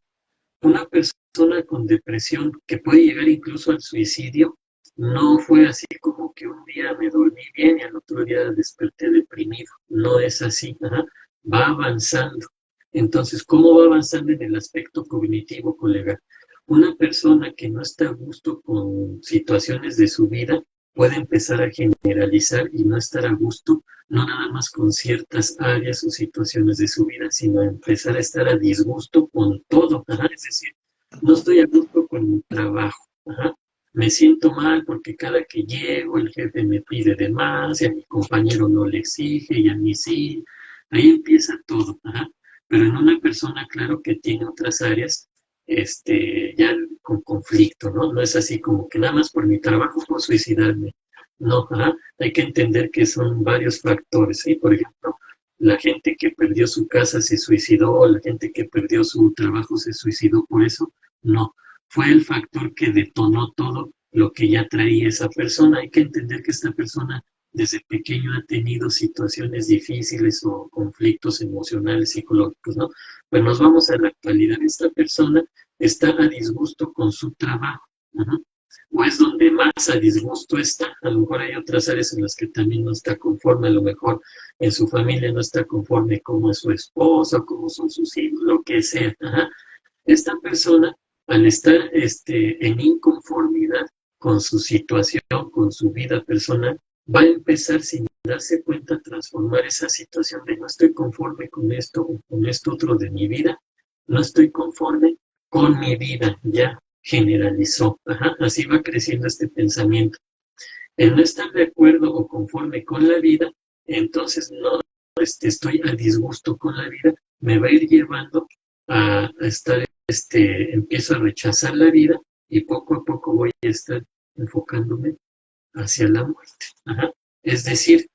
Una persona con depresión que puede llegar incluso al suicidio, no fue así como que un día me dormí bien y al otro día desperté deprimido. No es así, ajá. Va avanzando. Entonces, ¿cómo va avanzando en el aspecto cognitivo, colega? Una persona que no está a gusto con situaciones de su vida puede empezar a generalizar y no estar a gusto, no nada más con ciertas áreas o situaciones de su vida, sino empezar a estar a disgusto con todo. Ajá. Es decir, no estoy a gusto con mi trabajo. Ajá. Me siento mal porque cada que llego el jefe me pide de más y a mi compañero no le exige y a mí sí. Ahí empieza todo. Ajá. Pero en una persona, claro que tiene otras áreas ya con conflicto, ¿no? No es así como que nada más por mi trabajo puedo suicidarme. No, ajá. Hay que entender que son varios factores, ¿sí? Por ejemplo, la gente que perdió su casa se suicidó, la gente que perdió su trabajo se suicidó por eso. No, fue el factor que detonó todo lo que ya traía esa persona. Hay que entender que esta persona desde pequeño ha tenido situaciones difíciles o conflictos emocionales, psicológicos, ¿no? Pues nos vamos a la actualidad. Esta persona está a disgusto con su trabajo. Uh-huh. O es donde más a disgusto está. A lo mejor hay otras áreas en las que también no está conforme, a lo mejor en su familia no está conforme como es su esposa, como son sus hijos, lo que sea. Ajá. Esta persona, al estar en inconformidad con su situación, con su vida personal, va a empezar sin darse cuenta a transformar esa situación de no estoy conforme con esto o con esto otro de mi vida, no estoy conforme con mi vida, ya generalizó. Ajá, así va creciendo este pensamiento. El no estar de acuerdo o conforme con la vida, entonces no estoy a disgusto con la vida, me va a ir llevando a estar, empiezo a rechazar la vida y poco a poco voy a estar enfocándome hacia la muerte. Ajá. Es decir,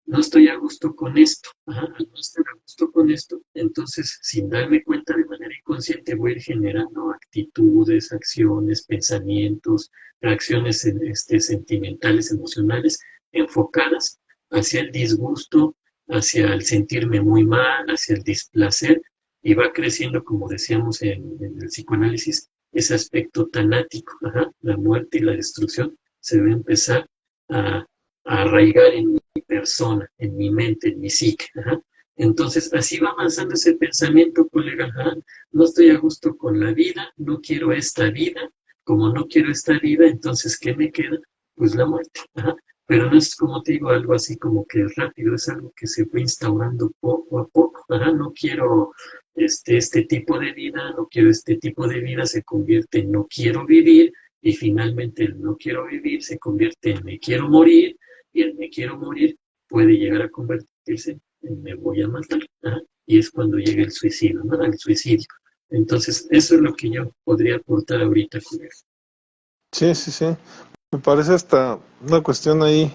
no estoy a gusto con esto. Ajá. Al no estar a gusto con esto, entonces, sin darme cuenta de manera inconsciente, voy a ir generando actitudes, acciones, pensamientos, reacciones sentimentales, emocionales, enfocadas hacia el disgusto, hacia el sentirme muy mal, hacia el displacer, y va creciendo, como decíamos en el psicoanálisis, ese aspecto tanático. Ajá. La muerte y la destrucción se va a empezar a arraigar en mi persona, en mi mente, en mi psique. Ajá. Entonces, así va avanzando ese pensamiento, colega. Ajá. No estoy a gusto con la vida, no quiero esta vida. Como no quiero esta vida, entonces, ¿qué me queda? Pues la muerte. Ajá. Pero no es, como te digo, algo así como que rápido, es algo que se fue instaurando poco a poco. Ajá. No quiero este tipo de vida, no quiero este tipo de vida, se convierte en no quiero vivir, y finalmente el no quiero vivir se convierte en me quiero morir, y el me quiero morir puede llegar a convertirse en me voy a matar. ¿Ah? Y es cuando llega el suicidio, ¿no? El suicidio. Entonces, eso es lo que yo podría aportar ahorita con eso. Sí, sí, sí. Me parece hasta una cuestión ahí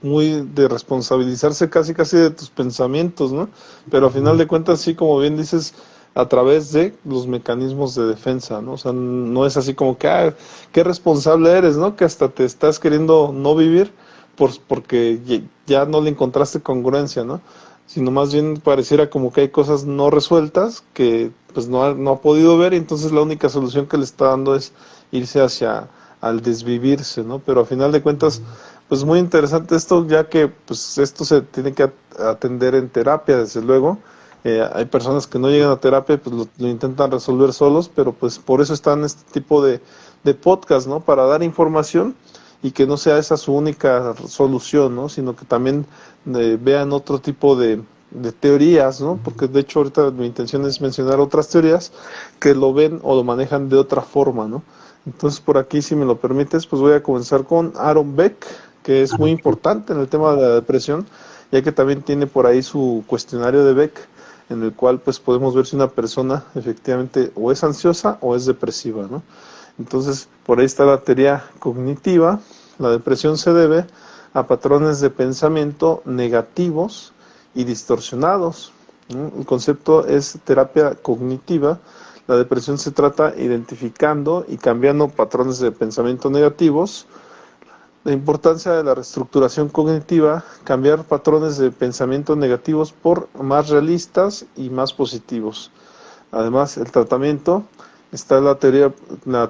muy de responsabilizarse casi casi de tus pensamientos, ¿no? Pero a final de cuentas, sí, como bien dices, a través de los mecanismos de defensa, ¿no? O sea, no es así como que, ah, qué responsable eres, ¿no? Que hasta te estás queriendo no vivir porque ya no le encontraste congruencia, ¿no? Sino más bien pareciera como que hay cosas no resueltas que pues no ha podido ver, y entonces la única solución que le está dando es irse hacia al desvivirse, ¿no? Pero a final de cuentas, pues muy interesante esto, ya que pues esto se tiene que atender en terapia, desde luego. Hay personas que no llegan a terapia, pues lo intentan resolver solos, pero pues por eso están este tipo de podcast, ¿no? Para dar información y que no sea esa su única solución, ¿no? Sino que también vean otro tipo de teorías, ¿no? Porque de hecho ahorita mi intención es mencionar otras teorías que lo ven o lo manejan de otra forma, ¿no? Entonces por aquí, si me lo permites, pues voy a comenzar con Aaron Beck, que es muy importante en el tema de la depresión, ya que también tiene por ahí su cuestionario de Beck, en el cual pues podemos ver si una persona efectivamente o es ansiosa o es depresiva, ¿no? Entonces, por ahí está la teoría cognitiva. La depresión se debe a patrones de pensamiento negativos y distorsionados, ¿no? El concepto es terapia cognitiva. La depresión se trata identificando y cambiando patrones de pensamiento negativos. La importancia de la reestructuración cognitiva, cambiar patrones de pensamiento negativos por más realistas y más positivos. Además, el tratamiento está la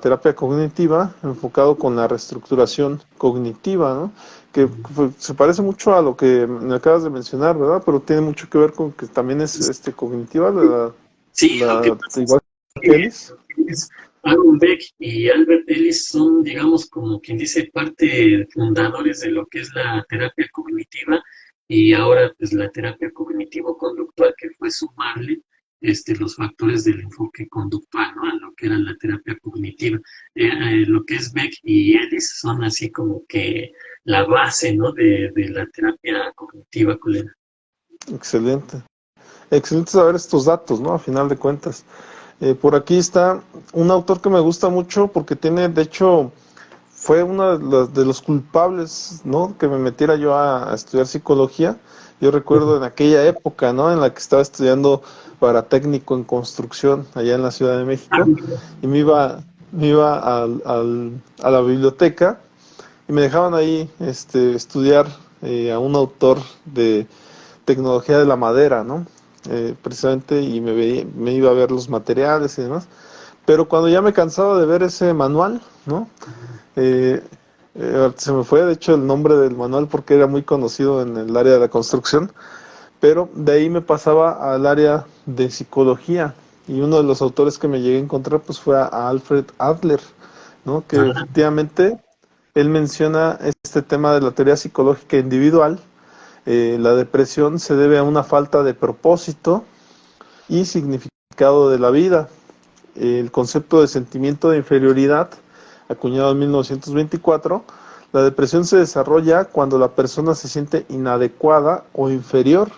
terapia cognitiva enfocado con la reestructuración cognitiva, ¿no? Que se parece mucho a lo que me acabas de mencionar, ¿verdad? Pero tiene mucho que ver con que también es cognitiva, Sí, lo que pasa es igual que que Ellis. Aaron Beck y Albert Ellis son, digamos, como quien dice, parte fundadores de lo que es la terapia cognitiva y ahora pues la terapia cognitivo-conductual que fue sumarle los factores del enfoque conductual, ¿no? A lo que era la terapia cognitiva. Lo que es Beck y Ellis son así como que la base, ¿no? De la terapia cognitiva, colega. Excelente. Excelente saber estos datos, ¿no? A final de cuentas. Por aquí está un autor que me gusta mucho porque tiene, de hecho, fue uno de los culpables, ¿no? Que me metiera yo a estudiar psicología. Yo recuerdo en aquella época, ¿no? En la que estaba estudiando para técnico en construcción allá en la Ciudad de México y a la biblioteca y me dejaban ahí estudiar a un autor de tecnología de la madera, ¿no? Precisamente, y me iba a ver los materiales y demás. Pero cuando ya me cansaba de ver ese manual, ¿no? Eh, Se me fue, de hecho, el nombre del manual porque era muy conocido en el área de la construcción, pero de ahí me pasaba al área de psicología y uno de los autores que me llegué a encontrar pues fue a Alfred Adler, ¿no? Que efectivamente él menciona este tema de la teoría psicológica individual. La depresión se debe a una falta de propósito y significado de la vida. El concepto de sentimiento de inferioridad, acuñado en 1924, la depresión se desarrolla cuando la persona se siente inadecuada o inferior,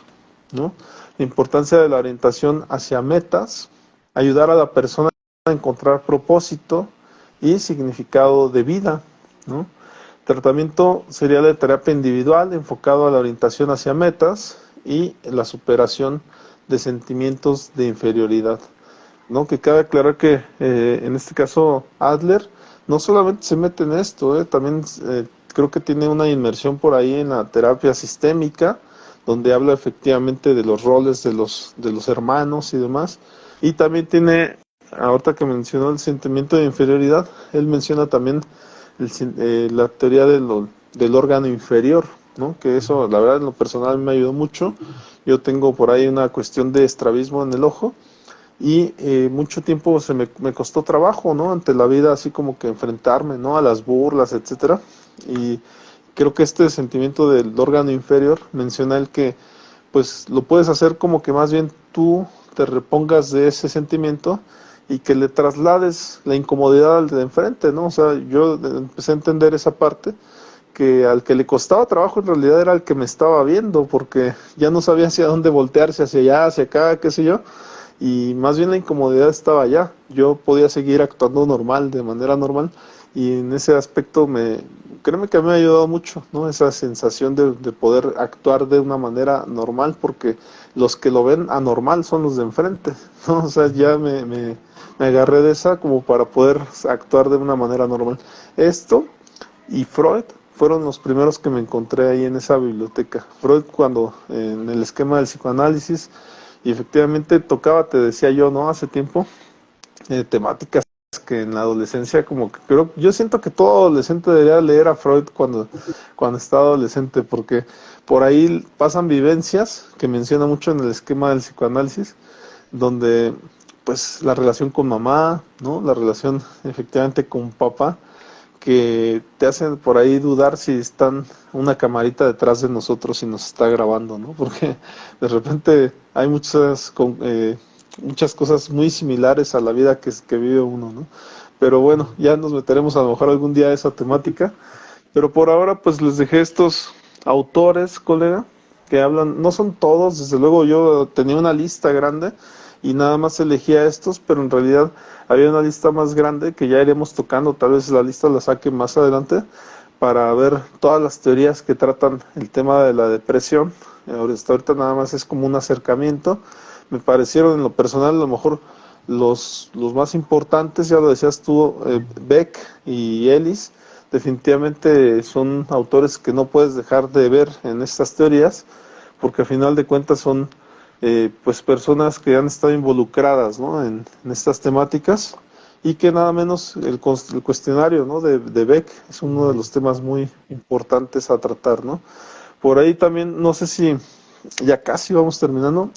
¿no? La importancia de la orientación hacia metas, ayudar a la persona a encontrar propósito y significado de vida, ¿no? Tratamiento sería de terapia individual enfocado a la orientación hacia metas y la superación de sentimientos de inferioridad, ¿no? Que cabe aclarar que en este caso Adler no solamente se mete en esto, también creo que tiene una inmersión por ahí en la terapia sistémica, donde habla efectivamente de los roles de los hermanos y demás. Y también tiene, ahorita que mencionó el sentimiento de inferioridad, él menciona también la teoría del órgano inferior, ¿no? Que eso, la verdad, en lo personal me ayudó mucho. Yo tengo por ahí una cuestión de estrabismo en el ojo y mucho tiempo me costó trabajo, ¿no? Ante la vida, así como que enfrentarme, ¿no? A las burlas, etcétera. Y creo que este sentimiento del órgano inferior menciona el que, pues, lo puedes hacer como que más bien tú te repongas de ese sentimiento y que le traslades la incomodidad al de enfrente, ¿no? O sea, yo empecé a entender esa parte, que al que le costaba trabajo en realidad era el que me estaba viendo, porque ya no sabía hacia dónde voltearse, hacia allá, hacia acá, qué sé yo, y más bien la incomodidad estaba allá. Yo podía seguir actuando normal, de manera normal, y en ese aspecto créeme que me ha ayudado mucho, ¿no? Esa sensación de poder actuar de una manera normal, porque los que lo ven anormal son los de enfrente, ¿no? O sea, ya me agarré de esa como para poder actuar de una manera normal. Esto y Freud fueron los primeros que me encontré ahí en esa biblioteca. Freud, cuando en el esquema del psicoanálisis, y efectivamente tocaba, te decía yo, ¿no? Hace tiempo, temáticas que en la adolescencia, como que creo, yo siento que todo adolescente debería leer a Freud cuando está adolescente, porque por ahí pasan vivencias que menciona mucho en el esquema del psicoanálisis, donde pues la relación con mamá, ¿no? La relación efectivamente con papá, que te hacen por ahí dudar si están una camarita detrás de nosotros y nos está grabando, ¿no? Porque de repente hay muchas cosas muy similares a la vida que vive uno, ¿no? Pero bueno, ya nos meteremos a lo mejor algún día a esa temática. Pero por ahora, pues les dejé estos autores, colega, que hablan, no son todos, desde luego yo tenía una lista grande y nada más elegía estos, pero en realidad había una lista más grande que ya iremos tocando, tal vez la lista la saque más adelante, para ver todas las teorías que tratan el tema de la depresión. Hasta ahorita nada más es como un acercamiento. Me parecieron en lo personal a lo mejor los más importantes, ya lo decías tú, Beck y Ellis, definitivamente son autores que no puedes dejar de ver en estas teorías, porque a final de cuentas son pues personas que han estado involucradas, ¿no? en estas temáticas, y que nada menos el cuestionario, ¿no? de Beck es uno de los temas muy importantes a tratar, ¿no? Por ahí también, no sé si ya casi vamos terminando.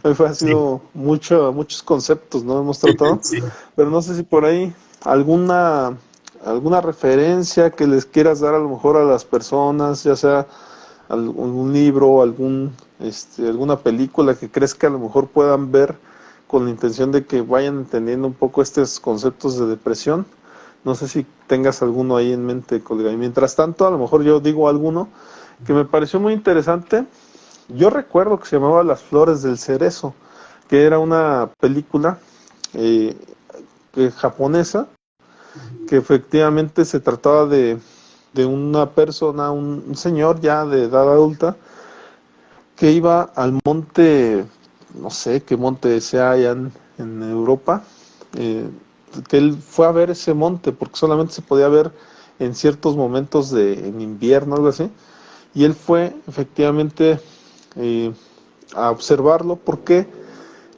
Hoy ha Sí, sido muchos conceptos, ¿no? Hemos tratado, sí. pero no sé si por ahí alguna referencia que les quieras dar a lo mejor a las personas, ya sea algún libro, alguna película que crees que a lo mejor puedan ver con la intención de que vayan entendiendo un poco estos conceptos de depresión. No sé si tengas alguno ahí en mente, colega. Y mientras tanto, a lo mejor yo digo alguno que me pareció muy interesante. Yo recuerdo que se llamaba Las Flores del Cerezo, que era una película eh, japonesa, que efectivamente se trataba de una persona, un señor ya de edad adulta, que iba al monte, no sé qué monte sea allá en Europa, eh, que él fue a ver ese monte, porque solamente se podía ver en ciertos momentos en invierno, algo así, y él fue efectivamente eh, a observarlo porque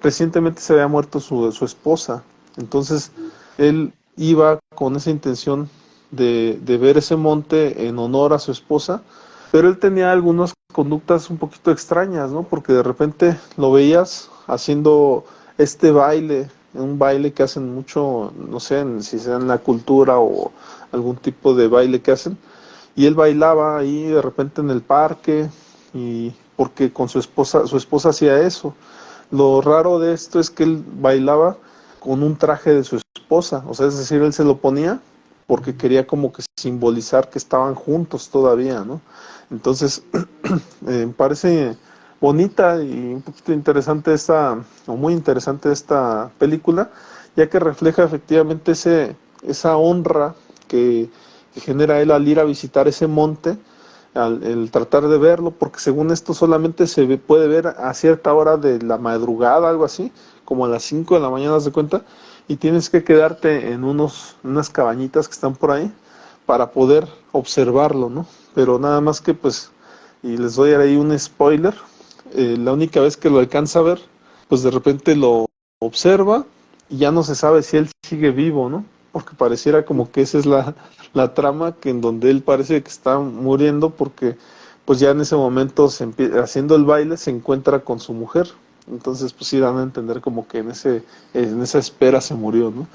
recientemente se había muerto su esposa. Entonces él iba con esa intención de ver ese monte en honor a su esposa, pero él tenía algunas conductas un poquito extrañas, ¿no? Porque de repente lo veías haciendo este baile, un baile que hacen mucho, no sé si sea en la cultura o algún tipo de baile que hacen, y él bailaba ahí de repente en el parque, y porque con su esposa hacía eso. Lo raro de esto es que él bailaba con un traje de su esposa, o sea, es decir, él se lo ponía porque quería como que simbolizar que estaban juntos todavía, ¿no? Entonces, me parece bonita y un poquito interesante o muy interesante esta película, ya que refleja efectivamente esa honra que, que genera él al ir a visitar ese monte, el tratar de verlo, porque según esto solamente puede ver a cierta hora de la madrugada, algo así, como a las 5 de la mañana, ¿das de cuenta? Y tienes que quedarte en unas cabañitas que están por ahí para poder observarlo, ¿no? Pero nada más que pues, y les doy ahí un spoiler, la única vez que lo alcanza a ver, pues de repente lo observa y ya no se sabe si él sigue vivo, ¿no? Porque pareciera como que esa es la trama que en donde él parece que está muriendo porque pues ya en ese momento haciendo el baile se encuentra con su mujer. Entonces pues sí dan a entender como que en esa espera se murió, ¿no?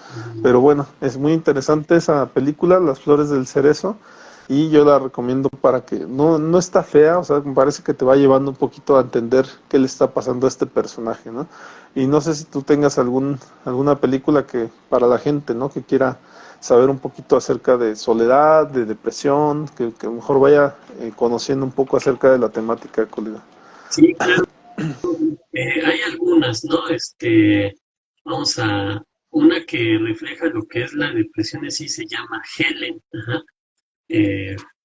Pero bueno, es muy interesante esa película, Las Flores del Cerezo, y yo la recomiendo para que no está fea, o sea, me parece que te va llevando un poquito a entender qué le está pasando a este personaje, ¿no? Y no sé si tú tengas alguna película que para la gente, ¿no? Que quiera saber un poquito acerca de soledad, de depresión, que a lo mejor vaya conociendo un poco acerca de la temática, colega. Sí, claro. Hay algunas, ¿no? Vamos a, una que refleja lo que es la depresión, así se llama Helen, ajá.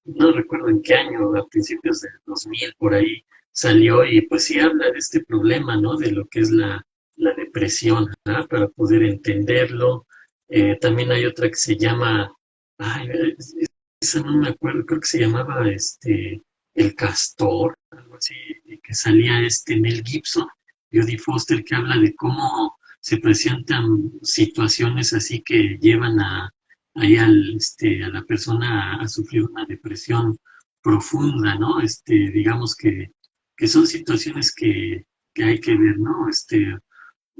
No recuerdo en qué año, a principios del 2000 por ahí salió y pues sí habla de este problema, ¿no? De lo que es la depresión, ¿ah? Para poder entenderlo. También hay otra que se llama, ay, esa no me acuerdo, creo que se llamaba El Castor, algo así, y que salía Mel Gibson, Jodie Foster, que habla de cómo se presentan situaciones así que llevan ahí a la persona a sufrir una depresión profunda, ¿no? Digamos que son situaciones que hay que ver, ¿no?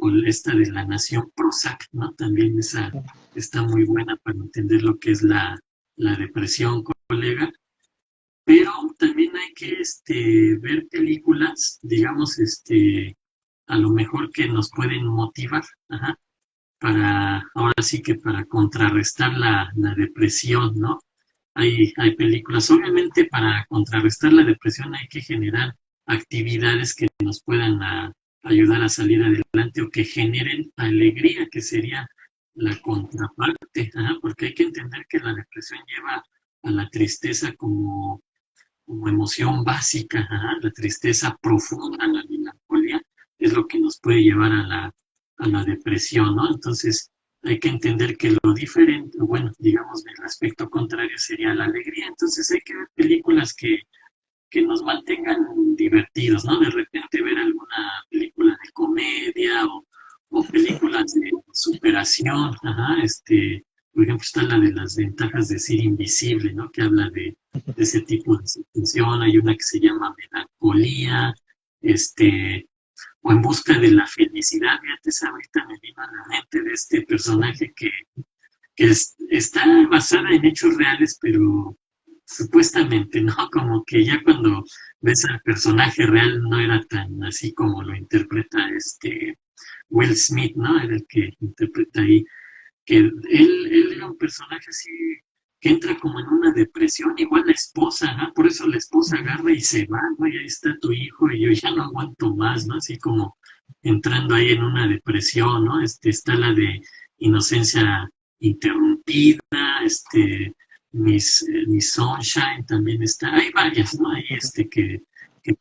O esta de la nación Prozac, ¿no? También esa está muy buena para entender lo que es la depresión, colega, pero también hay que ver películas, digamos, a lo mejor que nos pueden motivar, ajá, para, ahora sí que para contrarrestar la depresión, ¿no? Hay películas, obviamente para contrarrestar la depresión hay que generar actividades que nos puedan ayudar a salir adelante o que generen alegría, que sería la contraparte, ajá, porque hay que entender que la depresión lleva a la tristeza como emoción básica, ajá, la tristeza profunda, la melancolía, es lo que nos puede llevar a la depresión, ¿no? Entonces, hay que entender que lo diferente, bueno, digamos, el aspecto contrario sería la alegría, entonces hay que ver películas que nos mantengan divertidos, ¿no? De repente ver alguna película de comedia o películas de superación, ajá, por ejemplo, está la de las ventajas de ser invisible, ¿no? Que habla de ese tipo de situación, hay una que se llama Melancolía, o En busca de la felicidad, fíjate, ahorita me vino a la mente de este personaje que está basada en hechos reales, pero supuestamente, ¿no? Como que ya cuando ves al personaje real no era tan así como lo interpreta Will Smith, ¿no? Era el que interpreta ahí, que él era un personaje así que entra como en una depresión, igual la esposa, ¿no? Por eso la esposa agarra y se va, ¿no? Y ahí está tu hijo y yo ya no aguanto más, ¿no? Así como entrando ahí en una depresión, ¿no? Está la de inocencia interrumpida, Miss Sunshine también está, hay varias, ¿no? Ahí que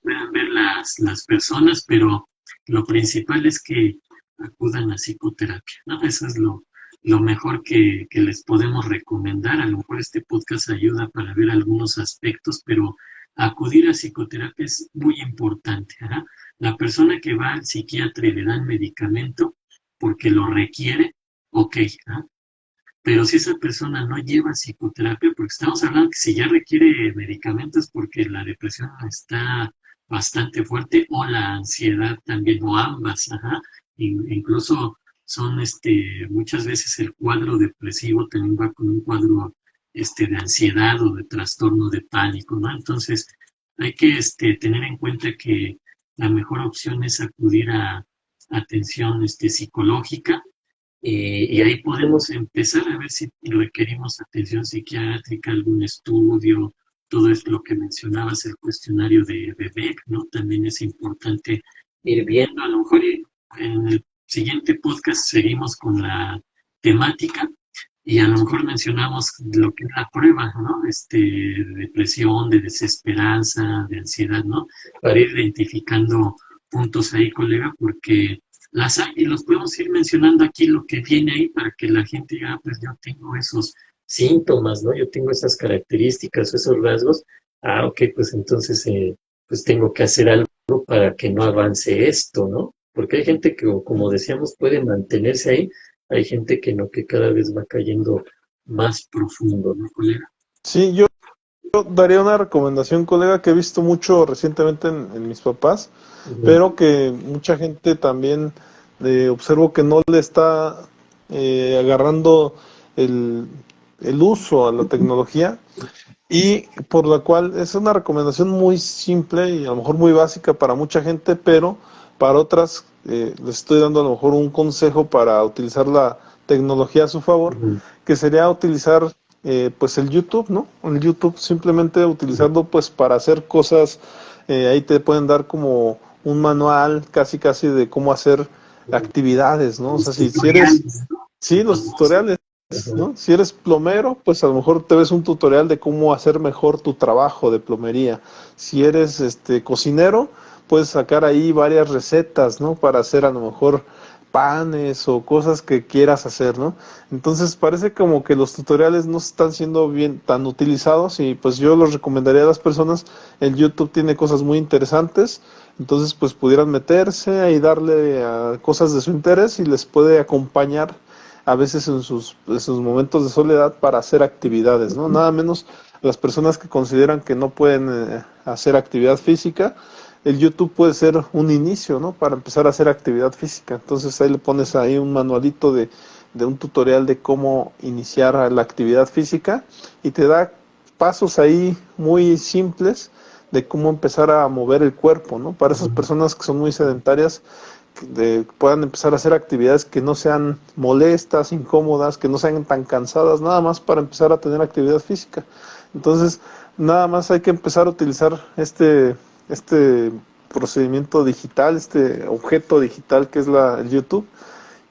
puedan ver las personas, pero lo principal es que acudan a psicoterapia, ¿no? Eso es lo mejor que les podemos recomendar. A lo mejor este podcast ayuda para ver algunos aspectos, pero acudir a psicoterapia es muy importante. ¿Ah? La persona que va al psiquiatra y le dan medicamento porque lo requiere, ok, ¿ah? Pero si esa persona no lleva psicoterapia, porque estamos hablando que si ya requiere medicamentos porque la depresión está bastante fuerte o la ansiedad también, o ambas, ajá, incluso son muchas veces el cuadro depresivo también va con un cuadro de ansiedad o de trastorno de pánico, ¿no? Entonces hay que tener en cuenta que la mejor opción es acudir a atención psicológica y ahí podemos empezar a ver si requerimos atención psiquiátrica, algún estudio, todo es lo que mencionabas, el cuestionario de Beck, ¿no? También es importante ir viendo, a lo mejor en el siguiente podcast seguimos con la temática y a lo mejor mencionamos lo que es la prueba, ¿no? De depresión, de desesperanza, de ansiedad, ¿no? Para ir identificando puntos ahí, colega, porque las hay y los podemos ir mencionando aquí lo que viene ahí para que la gente diga, pues yo tengo esos síntomas, ¿no? Yo tengo esas características, esos rasgos. Ah, ok, pues entonces pues tengo que hacer algo para que no avance esto, ¿no? Porque hay gente que, como decíamos, puede mantenerse ahí, hay gente que no, que cada vez va cayendo más profundo, ¿no, colega? Sí, yo daría una recomendación, colega, que he visto mucho recientemente en mis papás, pero que mucha gente también observo que no le está agarrando el, el uso a la tecnología y por la cual es una recomendación muy simple y a lo mejor muy básica para mucha gente, pero para otras les estoy dando a lo mejor un consejo para utilizar la tecnología a su favor, que sería utilizar pues el YouTube, ¿no? El YouTube simplemente utilizarlo pues para hacer cosas, ahí te pueden dar como un manual casi casi de cómo hacer actividades, ¿no? O sea, si eres, sí, los tutoriales, ¿no? Si eres plomero, pues a lo mejor te ves un tutorial de cómo hacer mejor tu trabajo de plomería. Si eres cocinero, puedes sacar ahí varias recetas, ¿no? Para hacer a lo mejor panes o cosas que quieras hacer, ¿no? Entonces parece como que los tutoriales no están siendo bien tan utilizados y pues yo los recomendaría a las personas. El YouTube tiene cosas muy interesantes, entonces pues pudieran meterse y darle a cosas de su interés y les puede acompañar a veces en sus momentos de soledad para hacer actividades, ¿no? Nada menos las personas que consideran que no pueden hacer actividad física, el YouTube puede ser un inicio, ¿no? Para empezar a hacer actividad física. Entonces ahí le pones ahí un manualito de un tutorial de cómo iniciar la actividad física y te da pasos ahí muy simples de cómo empezar a mover el cuerpo, ¿no? Para esas personas que son muy sedentarias, puedan empezar a hacer actividades que no sean molestas, incómodas, que no sean tan cansadas, nada más para empezar a tener actividad física. Entonces, nada más hay que empezar a utilizar este procedimiento digital, este objeto digital que es el YouTube,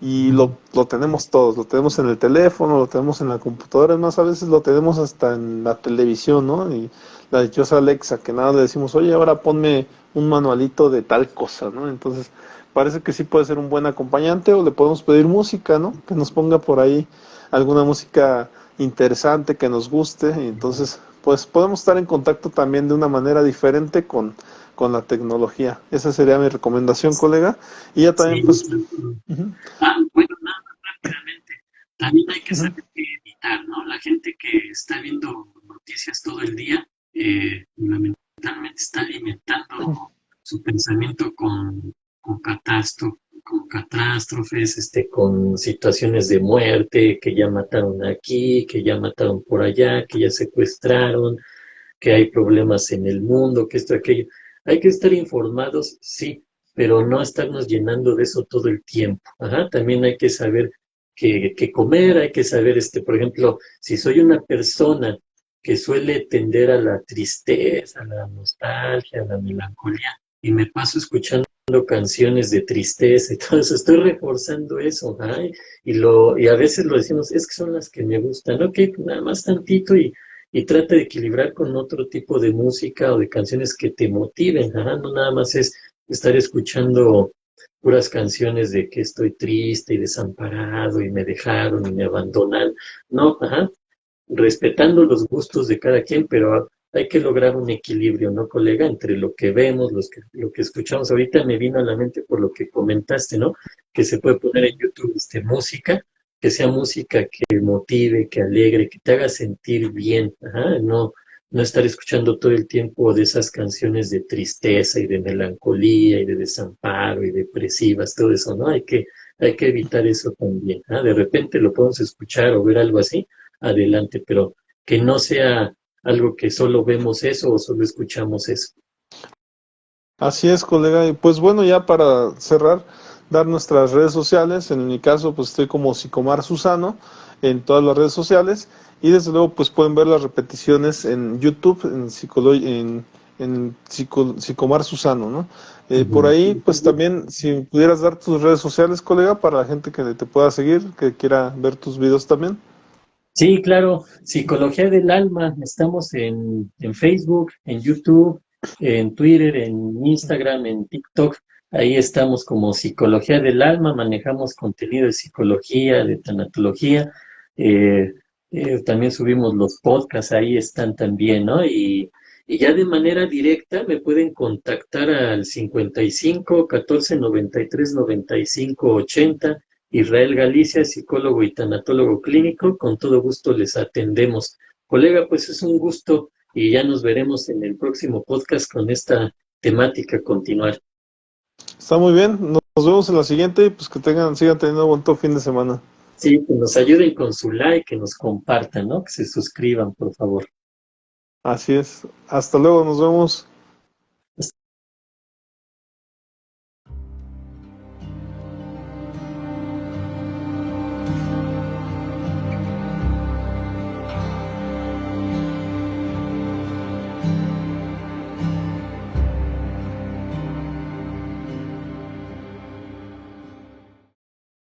y lo tenemos todos, lo tenemos en el teléfono, lo tenemos en la computadora, es más, a veces lo tenemos hasta en la televisión, ¿no? Y la dichosa Alexa, que nada le decimos, oye, ahora ponme un manualito de tal cosa, ¿no? Entonces, parece que sí puede ser un buen acompañante, o le podemos pedir música, ¿no? Que nos ponga por ahí alguna música interesante que nos guste, y entonces, pues podemos estar en contacto también de una manera diferente con la tecnología. Esa sería mi recomendación, colega. Y ya también, Sí, pues... Uh-huh. bueno, nada más rápidamente. También hay que saber qué evitar, ¿no? La gente que está viendo noticias todo el día, lamentablemente está alimentando su pensamiento con catástrofes, con situaciones de muerte, que ya mataron aquí, que ya mataron por allá, que ya secuestraron, que hay problemas en el mundo, que esto, aquello. Hay que estar informados, sí, pero no estarnos llenando de eso todo el tiempo. Ajá, también hay que saber qué comer, hay que saber, por ejemplo, si soy una persona que suele tender a la tristeza, a la nostalgia, a la melancolía, y me paso escuchando canciones de tristeza y todo eso, estoy reforzando eso, ¿ah? Y a veces lo decimos, es que son las que me gustan, ok, pues nada más tantito y trata de equilibrar con otro tipo de música o de canciones que te motiven, ajá, no nada más es estar escuchando puras canciones de que estoy triste y desamparado y me dejaron y me abandonaron, no, ajá, respetando los gustos de cada quien, pero hay que lograr un equilibrio, ¿no, colega? Entre lo que vemos, lo que escuchamos. Ahorita me vino a la mente por lo que comentaste, ¿no? Que se puede poner en YouTube música, que sea música que motive, que alegre, que te haga sentir bien, ajá, no estar escuchando todo el tiempo de esas canciones de tristeza y de melancolía y de desamparo y depresivas, todo eso, ¿no? Hay que evitar eso también, ¿ah? De repente lo podemos escuchar o ver algo así, adelante, pero que no sea algo que solo vemos eso o solo escuchamos eso. Así es, colega. Y pues bueno, ya para cerrar, dar nuestras redes sociales. En mi caso, pues estoy como Psicomar Susano en todas las redes sociales. Y desde luego, pues pueden ver las repeticiones en YouTube, Psicomar Susano, ¿no? Por Ujú. ahí, pues también, si pudieras dar tus redes sociales, colega, para la gente que te pueda seguir, que quiera ver tus videos también. Sí, claro, Psicología del Alma, estamos en Facebook, en YouTube, en Twitter, en Instagram, en TikTok, ahí estamos como Psicología del Alma, manejamos contenido de psicología, de tanatología, eh, también subimos los podcasts, ahí están también, ¿no? Y ya de manera directa me pueden contactar al 55 14 93 95 80. Israel Galicia, psicólogo y tanatólogo clínico, con todo gusto les atendemos. Colega, pues es un gusto y ya nos veremos en el próximo podcast con esta temática continuar. Está muy bien. Nos vemos en la siguiente y pues que sigan teniendo un buen fin de semana. Sí, que nos ayuden con su like, que nos compartan, ¿no? Que se suscriban, por favor. Así es. Hasta luego, nos vemos.